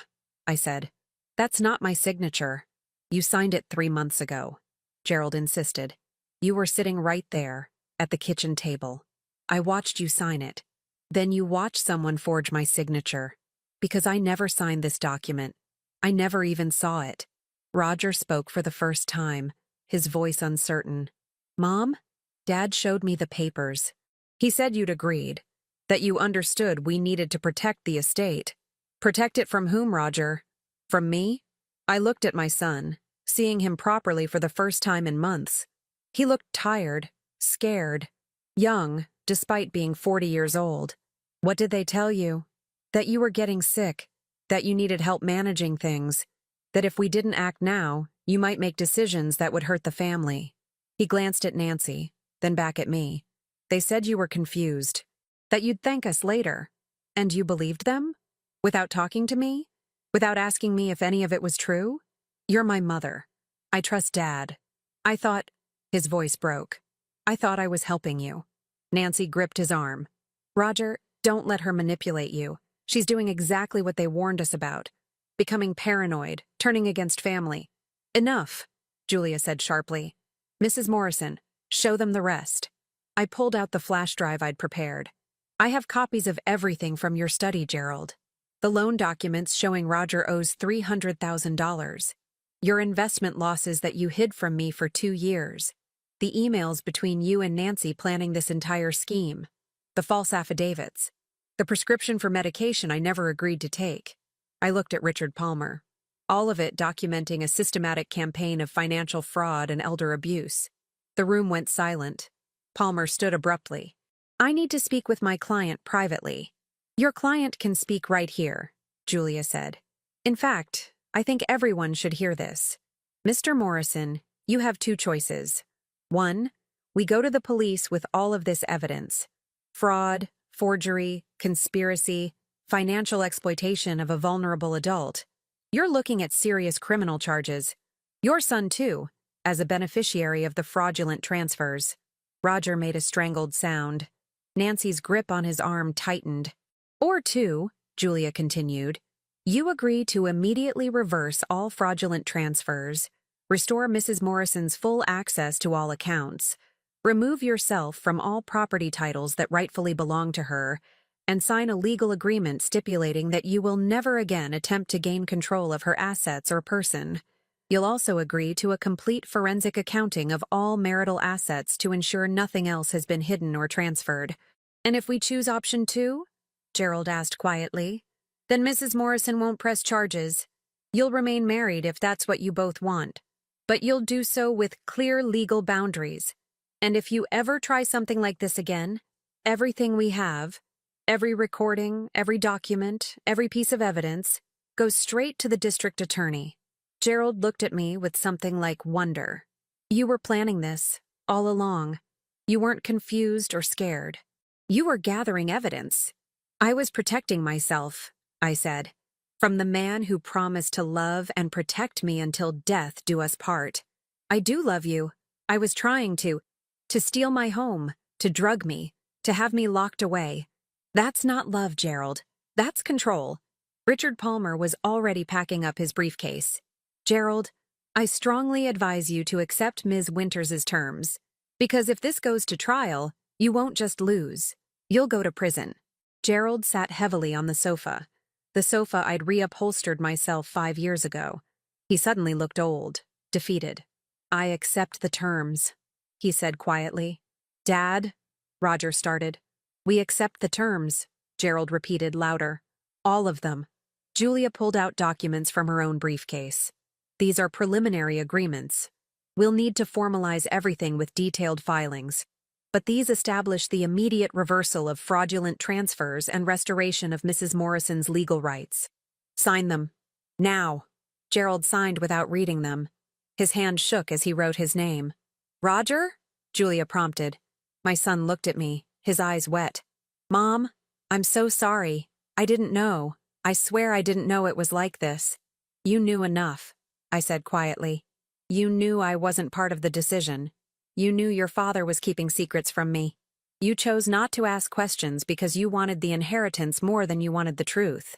I said. "That's not my signature. You signed it 3 months ago," Gerald insisted. "You were sitting right there, at the kitchen table. I watched you sign it. Then you watched someone forge my signature. Because I never signed this document. I never even saw it." Roger spoke for the first time, his voice uncertain. "Mom, Dad showed me the papers. He said you'd agreed, that you understood we needed to protect the estate." "Protect it from whom, Roger? From me?" I looked at my son, seeing him properly for the first time in months. He looked tired, scared, young, despite being 40 years old. "What did they tell you?" "That you were getting sick, that you needed help managing things, that if we didn't act now, you might make decisions that would hurt the family." He glanced at Nancy, then back at me. "They said you were confused, that you'd thank us later. And you believed them? Without talking to me? Without asking me if any of it was true? You're my mother. I trust Dad. I thought—" His voice broke. "I thought I was helping you." Nancy gripped his arm. "Roger, don't let her manipulate you. She's doing exactly what they warned us about. Becoming paranoid, turning against family." "Enough," Julia said sharply. "Mrs. Morrison, show them the rest." I pulled out the flash drive I'd prepared. "I have copies of everything from your study, Gerald. The loan documents showing Roger owes $300,000. Your investment losses that you hid from me for 2 years. The emails between you and Nancy planning this entire scheme. The false affidavits. The prescription for medication I never agreed to take." I looked at Richard Palmer. All of it documenting a systematic campaign of financial fraud and elder abuse. The room went silent. Palmer stood abruptly. "I need to speak with my client privately." "Your client can speak right here," Julia said. "In fact, I think everyone should hear this. Mr. Morrison, you have 2 choices. 1, we go to the police with all of this evidence. Fraud, forgery, conspiracy, financial exploitation of a vulnerable adult. You're looking at serious criminal charges. Your son, too, as a beneficiary of the fraudulent transfers." Roger made a strangled sound. Nancy's grip on his arm tightened. "Or 2, Julia continued, you agree to immediately reverse all fraudulent transfers, restore Mrs. Morrison's full access to all accounts, remove yourself from all property titles that rightfully belong to her, and sign a legal agreement stipulating that you will never again attempt to gain control of her assets or person. You'll also agree to a complete forensic accounting of all marital assets to ensure nothing else has been hidden or transferred." "And if we choose option 2? Gerald asked quietly. "Then Mrs. Morrison won't press charges. You'll remain married if that's what you both want. But you'll do so with clear legal boundaries. And if you ever try something like this again, everything we have, every recording, every document, every piece of evidence, goes straight to the district attorney." Gerald looked at me with something like wonder. "You were planning this, all along. You weren't confused or scared. You were gathering evidence." "I was protecting myself," I said, "from the man who promised to love and protect me until death do us part. I do love you. I was trying to steal my home, to drug me, to have me locked away. That's not love, Gerald. That's control." Richard Palmer was already packing up his briefcase. "Gerald, I strongly advise you to accept Ms. Winters's terms, because if this goes to trial, you won't just lose. You'll go to prison." Gerald sat heavily on the sofa I'd reupholstered myself 5 years ago. He suddenly looked old, defeated. "I accept the terms," he said quietly. "Dad," Roger started. "We accept the terms," Gerald repeated louder. "All of them." Julia pulled out documents from her own briefcase. "These are preliminary agreements. We'll need to formalize everything with detailed filings. But these establish the immediate reversal of fraudulent transfers and restoration of Mrs. Morrison's legal rights. Sign them. Now." Gerald signed without reading them. His hand shook as he wrote his name. Roger? Julia prompted. My son looked at me, his eyes wet. Mom, I'm so sorry. I didn't know. I swear I didn't know it was like this. You knew enough, I said quietly. You knew I wasn't part of the decision. You knew your father was keeping secrets from me. You chose not to ask questions because you wanted the inheritance more than you wanted the truth.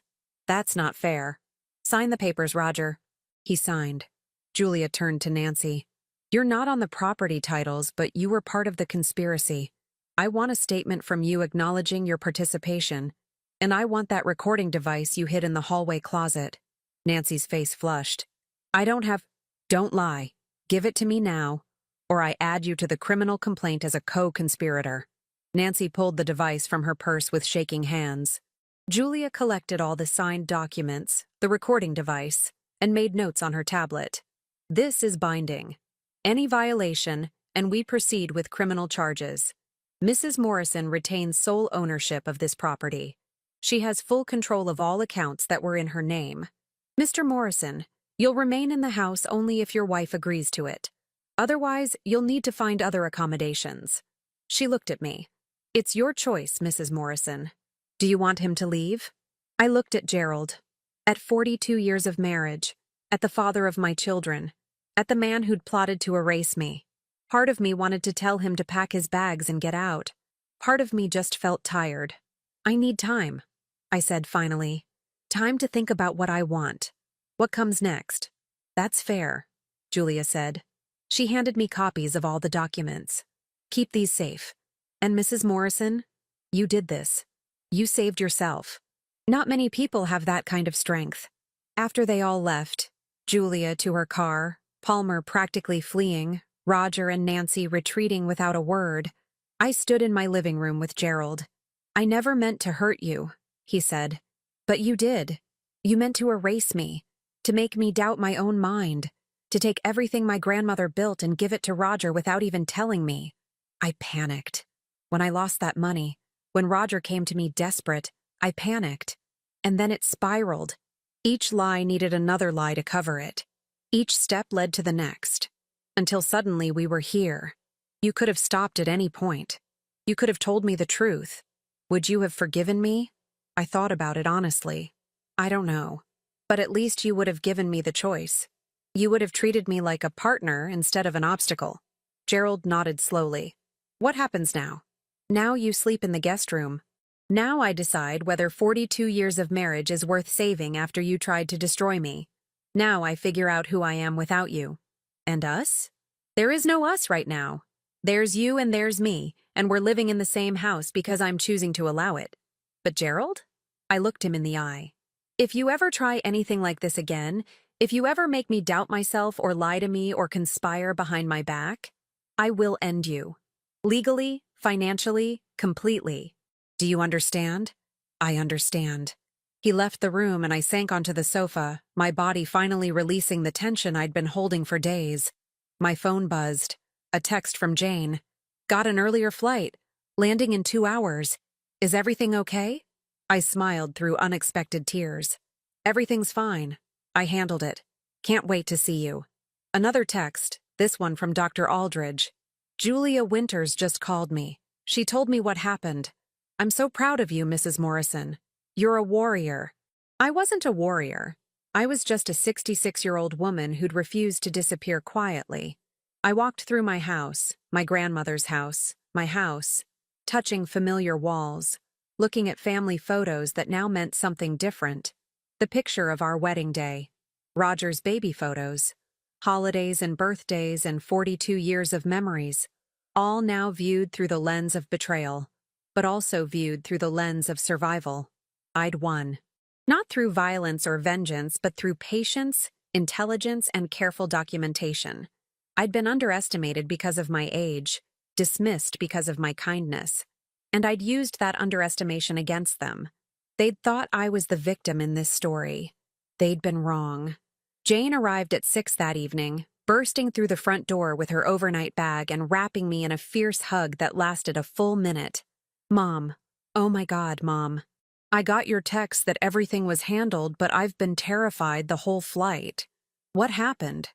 That's not fair. Sign the papers, Roger. He signed. Julia turned to Nancy. You're not on the property titles, but you were part of the conspiracy. I want a statement from you acknowledging your participation, and I want that recording device you hid in the hallway closet. Nancy's face flushed. Don't lie. Give it to me now, or I add you to the criminal complaint as a co-conspirator. Nancy pulled the device from her purse with shaking hands. Julia collected all the signed documents, the recording device, and made notes on her tablet. This is binding. Any violation, and we proceed with criminal charges. Mrs. Morrison retains sole ownership of this property. She has full control of all accounts that were in her name. Mr. Morrison, you'll remain in the house only if your wife agrees to it. Otherwise, you'll need to find other accommodations. She looked at me. It's your choice, Mrs. Morrison. Do you want him to leave? I looked at Gerald. At 42 years of marriage, at the father of my children, at the man who'd plotted to erase me. Part of me wanted to tell him to pack his bags and get out. Part of me just felt tired. I need time, I said finally. Time to think about what I want. What comes next? That's fair, Julia said. She handed me copies of all the documents. Keep these safe. And Mrs. Morrison, you did this. You saved yourself. Not many people have that kind of strength. After they all left, Julia to her car, Palmer practically fleeing, Roger and Nancy retreating without a word, I stood in my living room with Gerald. I never meant to hurt you, he said. But you did. You meant to erase me, to make me doubt my own mind, to take everything my grandmother built and give it to Roger without even telling me. I panicked. When I lost that money, when Roger came to me desperate, I panicked. And then it spiraled. Each lie needed another lie to cover it. Each step led to the next. Until suddenly we were here. You could have stopped at any point. You could have told me the truth. Would you have forgiven me? I thought about it honestly. I don't know. But at least you would have given me the choice. You would have treated me like a partner instead of an obstacle. Gerald nodded slowly. What happens now? Now you sleep in the guest room. Now I decide whether 42 years of marriage is worth saving after you tried to destroy me. Now I figure out who I am without you. And us? There is no us right now. There's you and there's me, and we're living in the same house because I'm choosing to allow it. But Gerald? I looked him in the eye. If you ever try anything like this again, if you ever make me doubt myself or lie to me or conspire behind my back, I will end you. Legally, financially, completely. Do you understand? I understand. He left the room and I sank onto the sofa, my body finally releasing the tension I'd been holding for days. My phone buzzed. A text from Jane. Got an earlier flight. Landing in 2 hours. Is everything okay? I smiled through unexpected tears. Everything's fine. I handled it. Can't wait to see you. Another text, this one from Dr. Aldridge. Julia Winters just called me. She told me what happened. I'm so proud of you, Mrs. Morrison. You're a warrior. I wasn't a warrior. I was just a 66-year-old woman who'd refused to disappear quietly. I walked through my house, my grandmother's house, my house, touching familiar walls, looking at family photos that now meant something different. The picture of our wedding day, Roger's baby photos, holidays and birthdays and 42 years of memories, all now viewed through the lens of betrayal, but also viewed through the lens of survival. I'd won. Not through violence or vengeance, but through patience, intelligence, and careful documentation. I'd been underestimated because of my age, dismissed because of my kindness, and I'd used that underestimation against them. They'd thought I was the victim in this story. They'd been wrong. Jane arrived at 6 that evening, bursting through the front door with her overnight bag and wrapping me in a fierce hug that lasted a full minute. Mom. Oh my God, Mom. I got your text that everything was handled, but I've been terrified the whole flight. What happened?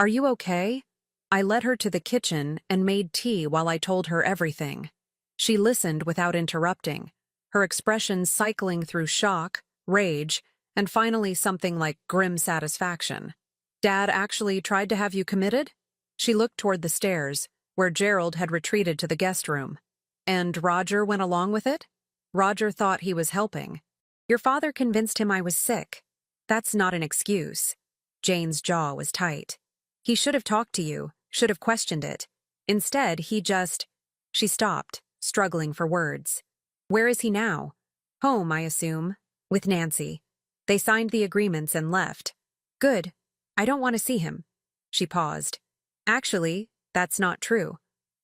Are you okay? I led her to the kitchen and made tea while I told her everything. She listened without interrupting, her expression cycling through shock, rage, and finally something like grim satisfaction. Dad actually tried to have you committed? She looked toward the stairs, where Gerald had retreated to the guest room. And Roger went along with it? Roger thought he was helping. Your father convinced him I was sick. That's not an excuse. Jane's jaw was tight. He should have talked to you, should have questioned it. Instead, he just... She stopped, struggling for words. Where is he now? Home, I assume. With Nancy. They signed the agreements and left. Good. I don't want to see him. She paused. Actually, that's not true.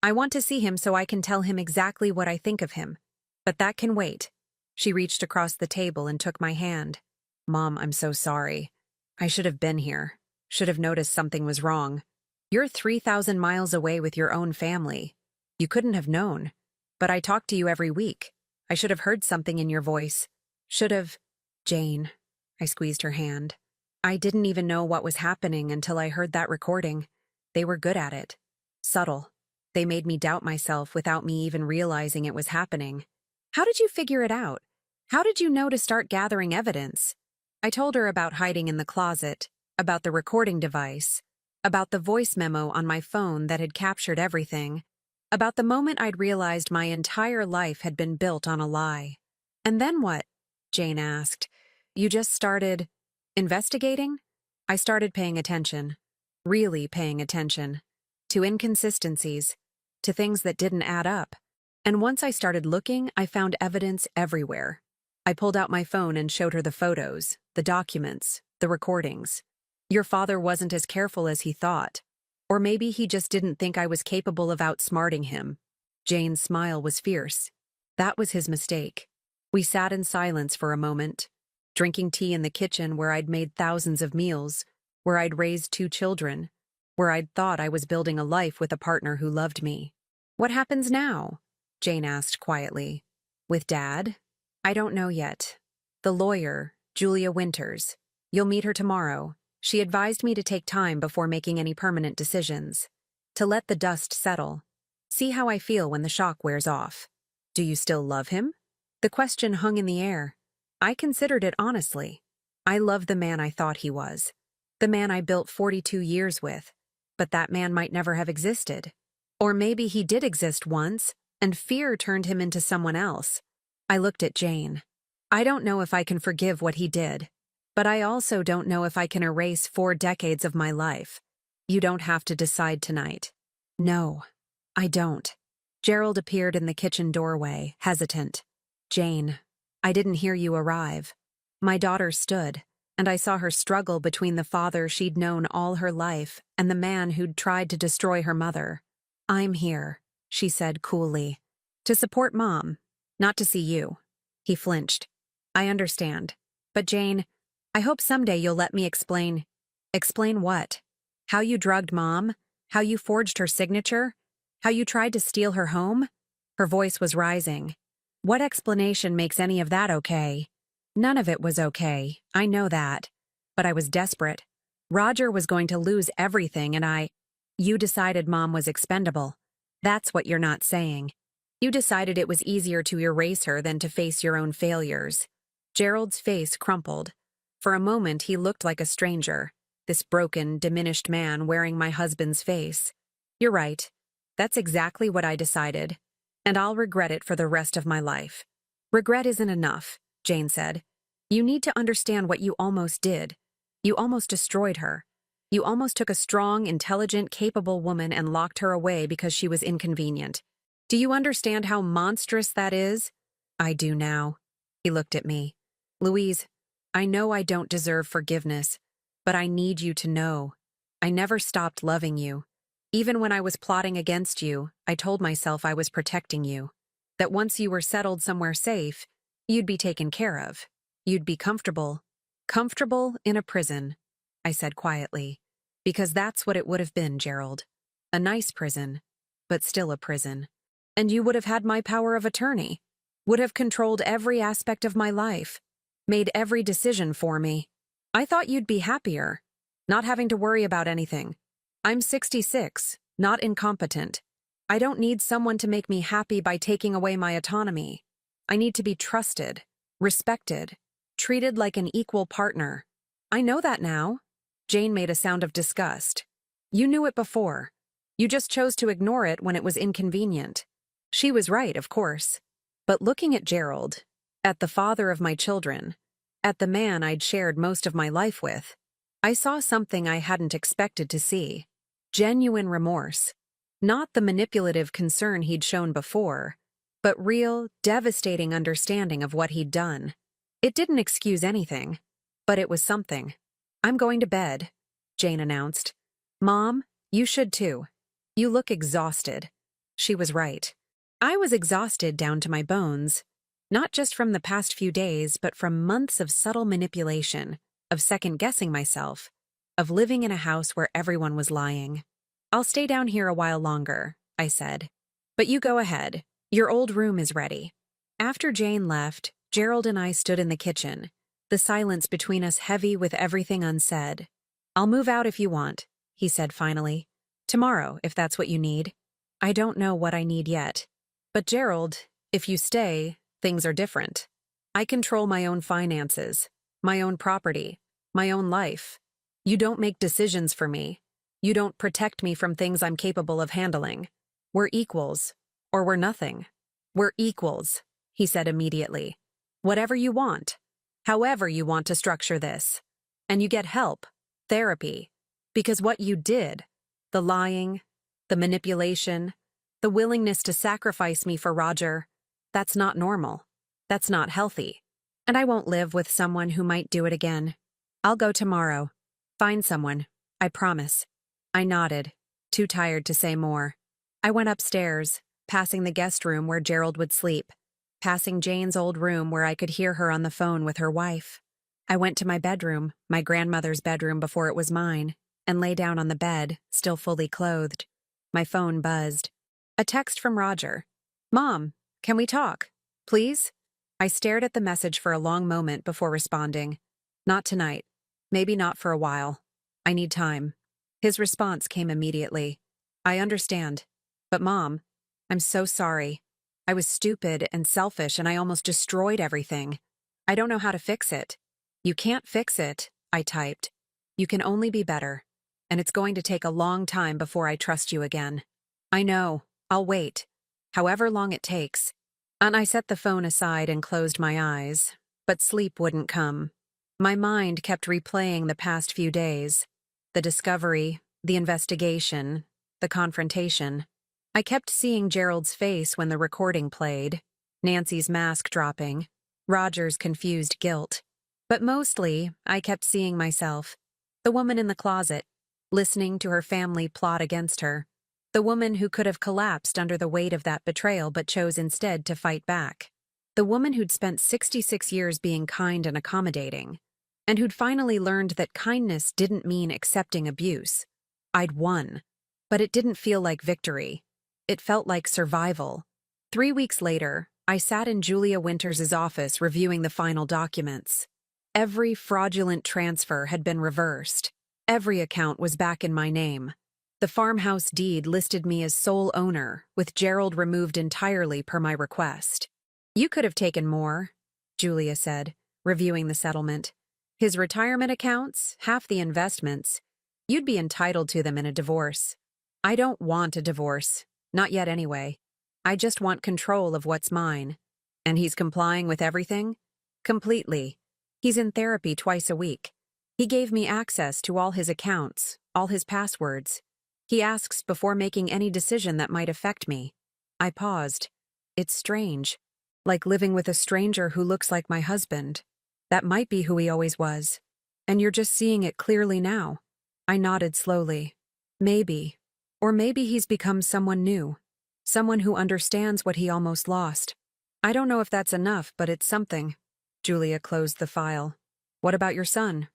I want to see him so I can tell him exactly what I think of him. But that can wait. She reached across the table and took my hand. Mom, I'm so sorry. I should have been here. Should have noticed something was wrong. You're 3,000 miles away with your own family. You couldn't have known. But I talk to you every week. I should have heard something in your voice. Should have... Jane. I squeezed her hand. I didn't even know what was happening until I heard that recording. They were good at it. Subtle. They made me doubt myself without me even realizing it was happening. How did you figure it out? How did you know to start gathering evidence? I told her about hiding in the closet, about the recording device, about the voice memo on my phone that had captured everything, about the moment I'd realized my entire life had been built on a lie. And then what? Jane asked. You just started investigating? I started paying attention, really paying attention, to inconsistencies, to things that didn't add up. And once I started looking, I found evidence everywhere. I pulled out my phone and showed her the photos, the documents, the recordings. Your father wasn't as careful as he thought. Or maybe he just didn't think I was capable of outsmarting him. Jane's smile was fierce. That was his mistake. We sat in silence for a moment, drinking tea in the kitchen where I'd made thousands of meals, where I'd raised 2 children, where I'd thought I was building a life with a partner who loved me. What happens now? Jane asked quietly. With Dad? I don't know yet. The lawyer, Julia Winters. You'll meet her tomorrow. She advised me to take time before making any permanent decisions. To let the dust settle. See how I feel when the shock wears off. Do you still love him? The question hung in the air. I considered it honestly. I loved the man I thought he was. The man I built 42 years with. But that man might never have existed. Or maybe he did exist once, and fear turned him into someone else. I looked at Jane. I don't know if I can forgive what he did. But I also don't know if I can erase 4 decades of my life. You don't have to decide tonight. No, I don't. Gerald appeared in the kitchen doorway, hesitant. Jane, I didn't hear you arrive. My daughter stood, and I saw her struggle between the father she'd known all her life and the man who'd tried to destroy her mother. I'm here, she said coolly. To support Mom, not to see you. He flinched. I understand. But Jane, I hope someday you'll let me explain. Explain what? How you drugged Mom? How you forged her signature? How you tried to steal her home? Her voice was rising. What explanation makes any of that okay? None of it was okay, I know that. But I was desperate. Roger was going to lose everything and You decided Mom was expendable. That's what you're not saying. You decided it was easier to erase her than to face your own failures. Gerald's face crumpled. For a moment he looked like a stranger, this broken, diminished man wearing my husband's face. You're right. That's exactly what I decided. And I'll regret it for the rest of my life. Regret isn't enough, Jane said. You need to understand what you almost did. You almost destroyed her. You almost took a strong, intelligent, capable woman and locked her away because she was inconvenient. Do you understand how monstrous that is? I do now. He looked at me. Louise, I know I don't deserve forgiveness, but I need you to know. I never stopped loving you. Even when I was plotting against you, I told myself I was protecting you. That once you were settled somewhere safe, you'd be taken care of. You'd be comfortable. Comfortable in a prison, I said quietly. Because that's what it would have been, Gerald. A nice prison, but still a prison. And you would have had my power of attorney. Would have controlled every aspect of my life. Made every decision for me. I thought you'd be happier. Not having to worry about anything. I'm 66, not incompetent. I don't need someone to make me happy by taking away my autonomy. I need to be trusted, respected, treated like an equal partner. I know that now. Jane made a sound of disgust. You knew it before. You just chose to ignore it when it was inconvenient. She was right, of course. But looking at Gerald, at the father of my children, at the man I'd shared most of my life with, I saw something I hadn't expected to see. Genuine remorse. Not the manipulative concern he'd shown before, but real, devastating understanding of what he'd done. It didn't excuse anything, but it was something. I'm going to bed, Jane announced. Mom, you should too. You look exhausted. She was right. I was exhausted down to my bones, not just from the past few days, but from months of subtle manipulation, of second-guessing myself, of living in a house where everyone was lying. I'll stay down here a while longer, I said. But you go ahead. Your old room is ready. After Jane left, Gerald and I stood in the kitchen, the silence between us heavy with everything unsaid. I'll move out if you want, he said finally. Tomorrow, if that's what you need. I don't know what I need yet. But Gerald, if you stay, things are different. I control my own finances, my own property, my own life. You don't make decisions for me. You don't protect me from things I'm capable of handling. We're equals, or we're nothing. We're equals, he said immediately. Whatever you want, however you want to structure this. And you get help, therapy, because what you did, the lying, the manipulation, the willingness to sacrifice me for Roger, that's not normal. That's not healthy. And I won't live with someone who might do it again. I'll go tomorrow. Find someone, I promise. I nodded, too tired to say more. I went upstairs, passing the guest room where Gerald would sleep, passing Jane's old room where I could hear her on the phone with her wife. I went to my bedroom, my grandmother's bedroom before it was mine, and lay down on the bed, still fully clothed. My phone buzzed. A text from Roger. Mom, can we talk? Please? I stared at the message for a long moment before responding. Not tonight. Maybe not for a while. I need time. His response came immediately. I understand. But Mom, I'm so sorry. I was stupid and selfish and I almost destroyed everything. I don't know how to fix it. You can't fix it, I typed. You can only be better. And it's going to take a long time before I trust you again. I know. I'll wait. However long it takes. And I set the phone aside and closed my eyes, but sleep wouldn't come. My mind kept replaying the past few days. The discovery, the investigation, the confrontation. I kept seeing Gerald's face when the recording played, Nancy's mask dropping, Roger's confused guilt. But mostly, I kept seeing myself, the woman in the closet, listening to her family plot against her, the woman who could have collapsed under the weight of that betrayal but chose instead to fight back, the woman who'd spent 66 years being kind and accommodating, and who'd finally learned that kindness didn't mean accepting abuse. I'd won, but it didn't feel like victory. It felt like survival. 3 weeks later, I sat in Julia Winters's office reviewing the final documents. Every fraudulent transfer had been reversed. Every account was back in my name. The farmhouse deed listed me as sole owner, with Gerald removed entirely per my request. You could have taken more, Julia said, reviewing the settlement. His retirement accounts, half the investments. You'd be entitled to them in a divorce. I don't want a divorce. Not yet anyway. I just want control of what's mine. And he's complying with everything? Completely. He's in therapy twice a week. He gave me access to all his accounts, all his passwords. He asks before making any decision that might affect me. I paused. It's strange. Like living with a stranger who looks like my husband. That might be who he always was. And you're just seeing it clearly now. I nodded slowly. Maybe. Or maybe he's become someone new. Someone who understands what he almost lost. I don't know if that's enough, but it's something. Julia closed the file. What about your son?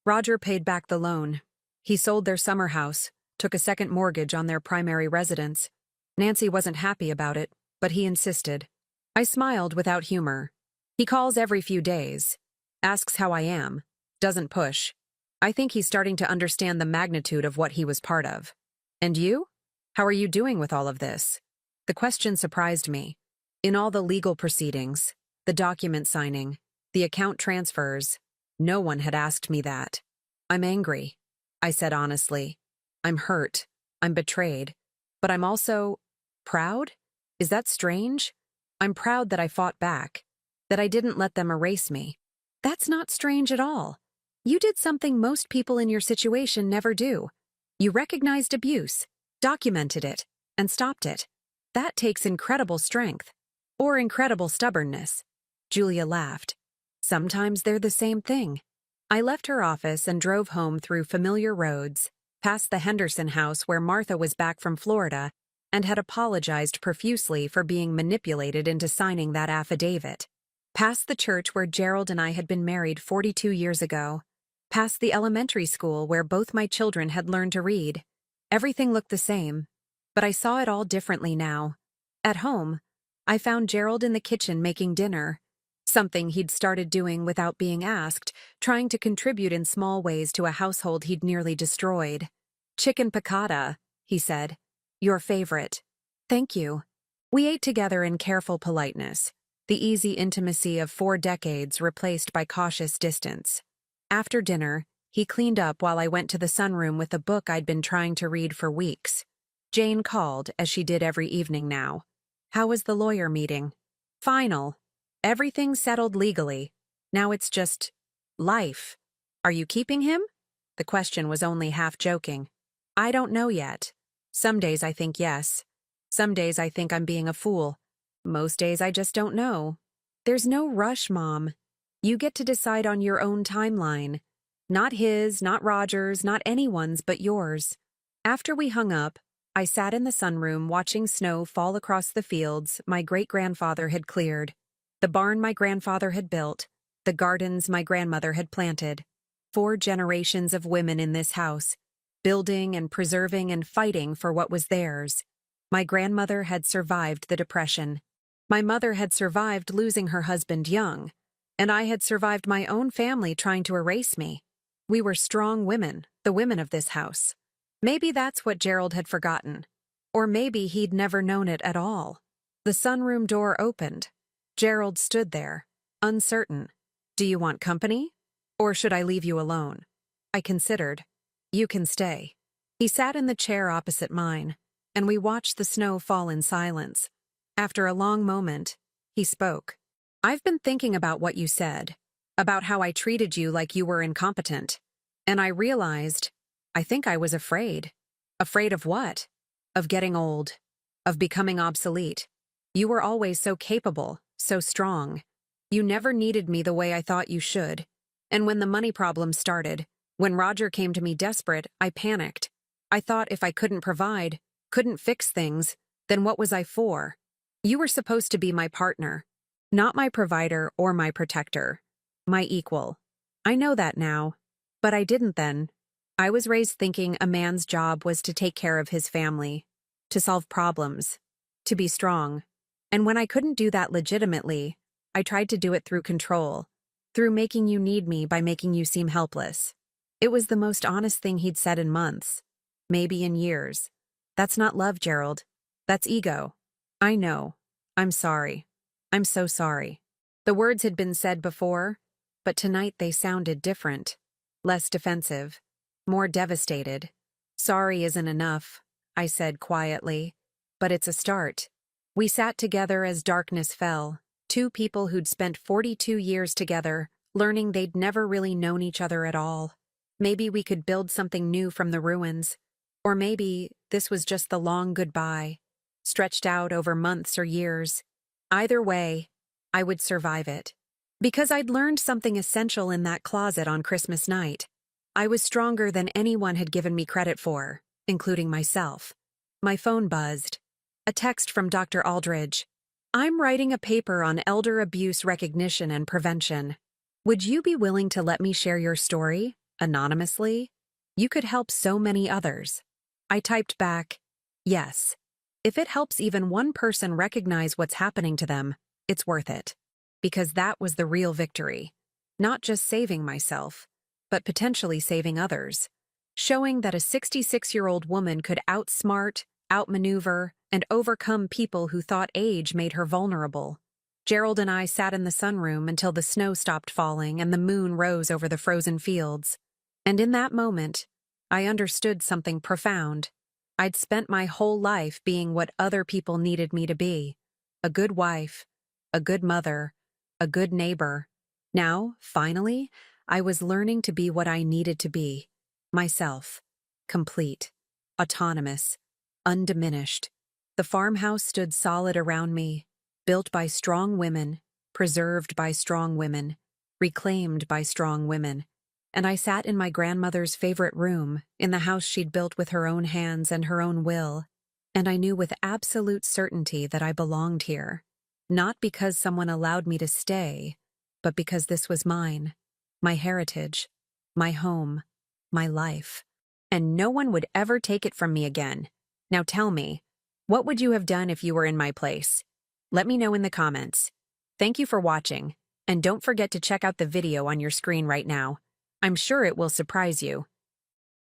Roger paid back the loan. He sold their summer house, took a second mortgage on their primary residence. Nancy wasn't happy about it, but he insisted. I smiled without humor. He calls every few days, asks how I am, doesn't push. I think he's starting to understand the magnitude of what he was part of. And you? How are you doing with all of this? The question surprised me. In all the legal proceedings, the document signing, the account transfers, no one had asked me that. I'm angry, I said honestly. I'm hurt. I'm betrayed. But I'm also proud? Is that strange? I'm proud that I fought back, that I didn't let them erase me. That's not strange at all. You did something most people in your situation never do. You recognized abuse, documented it, and stopped it. That takes incredible strength. Or incredible stubbornness. Julia laughed. Sometimes they're the same thing. I left her office and drove home through familiar roads, past the Henderson house where Martha was back from Florida and had apologized profusely for being manipulated into signing that affidavit. Past the church where Gerald and I had been married 42 years ago. Past the elementary school where both my children had learned to read. Everything looked the same, but I saw it all differently now. At home, I found Gerald in the kitchen making dinner, something he'd started doing without being asked, trying to contribute in small ways to a household he'd nearly destroyed. Chicken piccata, he said. Your favorite. Thank you. We ate together in careful politeness, the easy intimacy of 4 decades replaced by cautious distance. After dinner, he cleaned up while I went to the sunroom with a book I'd been trying to read for weeks. Jane called, as she did every evening now. How was the lawyer meeting? Final. Everything settled legally. Now it's just life. Are you keeping him? The question was only half joking. I don't know yet. Some days I think yes. Some days I think I'm being a fool. Most days I just don't know. There's no rush, Mom. You get to decide on your own timeline. Not his, not Roger's, not anyone's but yours. After we hung up, I sat in the sunroom watching snow fall across the fields my great-grandfather had cleared, the barn my grandfather had built, the gardens my grandmother had planted. 4 generations of women in this house, building and preserving and fighting for what was theirs. My grandmother had survived the Depression. My mother had survived losing her husband young, and I had survived my own family trying to erase me. We were strong women, the women of this house. Maybe that's what Gerald had forgotten. Or maybe he'd never known it at all. The sunroom door opened. Gerald stood there, uncertain. Do you want company? Or should I leave you alone? I considered. You can stay. He sat in the chair opposite mine, and we watched the snow fall in silence. After a long moment, he spoke. I've been thinking about what you said, about how I treated you like you were incompetent. And I realized, I think I was afraid. Afraid of what? Of getting old. Of becoming obsolete. You were always so capable, so strong. You never needed me the way I thought you should. And when the money problem started, when Roger came to me desperate, I panicked. I thought if I couldn't provide, couldn't fix things, then what was I for? You were supposed to be my partner. Not my provider or my protector. My equal. I know that now. But I didn't then. I was raised thinking a man's job was to take care of his family, to solve problems, to be strong. And when I couldn't do that legitimately, I tried to do it through control, through making you need me by making you seem helpless. It was the most honest thing he'd said in months, maybe in years. That's not love, Gerald. That's ego. I know. I'm sorry. I'm so sorry. The words had been said before, but tonight they sounded different, less defensive. More devastated. Sorry isn't enough, I said quietly, but it's a start. We sat together as darkness fell, 2 people who'd spent 42 years together, learning they'd never really known each other at all. Maybe we could build something new from the ruins. Or maybe this was just the long goodbye, stretched out over months or years. Either way, I would survive it. Because I'd learned something essential in that closet on Christmas night. I was stronger than anyone had given me credit for, including myself. My phone buzzed. A text from Dr. Aldridge. I'm writing a paper on elder abuse recognition and prevention. Would you be willing to let me share your story, anonymously? You could help so many others. I typed back, yes. If it helps even one person recognize what's happening to them, it's worth it. Because that was the real victory. Not just saving myself, but potentially saving others. showing that a 66-year-old woman could outsmart, outmaneuver, and overcome people who thought age made her vulnerable. Gerald and I sat in the sunroom until the snow stopped falling and the moon rose over the frozen fields. And in that moment, I understood something profound. I'd spent my whole life being what other people needed me to be. A good wife, a good mother, a good neighbor. Now, finally, I was learning to be what I needed to be. Myself. Complete. Autonomous. Undiminished. The farmhouse stood solid around me, built by strong women, preserved by strong women, reclaimed by strong women. And I sat in my grandmother's favorite room, in the house she'd built with her own hands and her own will, and I knew with absolute certainty that I belonged here, not because someone allowed me to stay, but because this was mine, my heritage, my home, my life. And no one would ever take it from me again. Now tell me, what would you have done if you were in my place? Let me know in the comments. Thank you for watching, and don't forget to check out the video on your screen right now. I'm sure it will surprise you.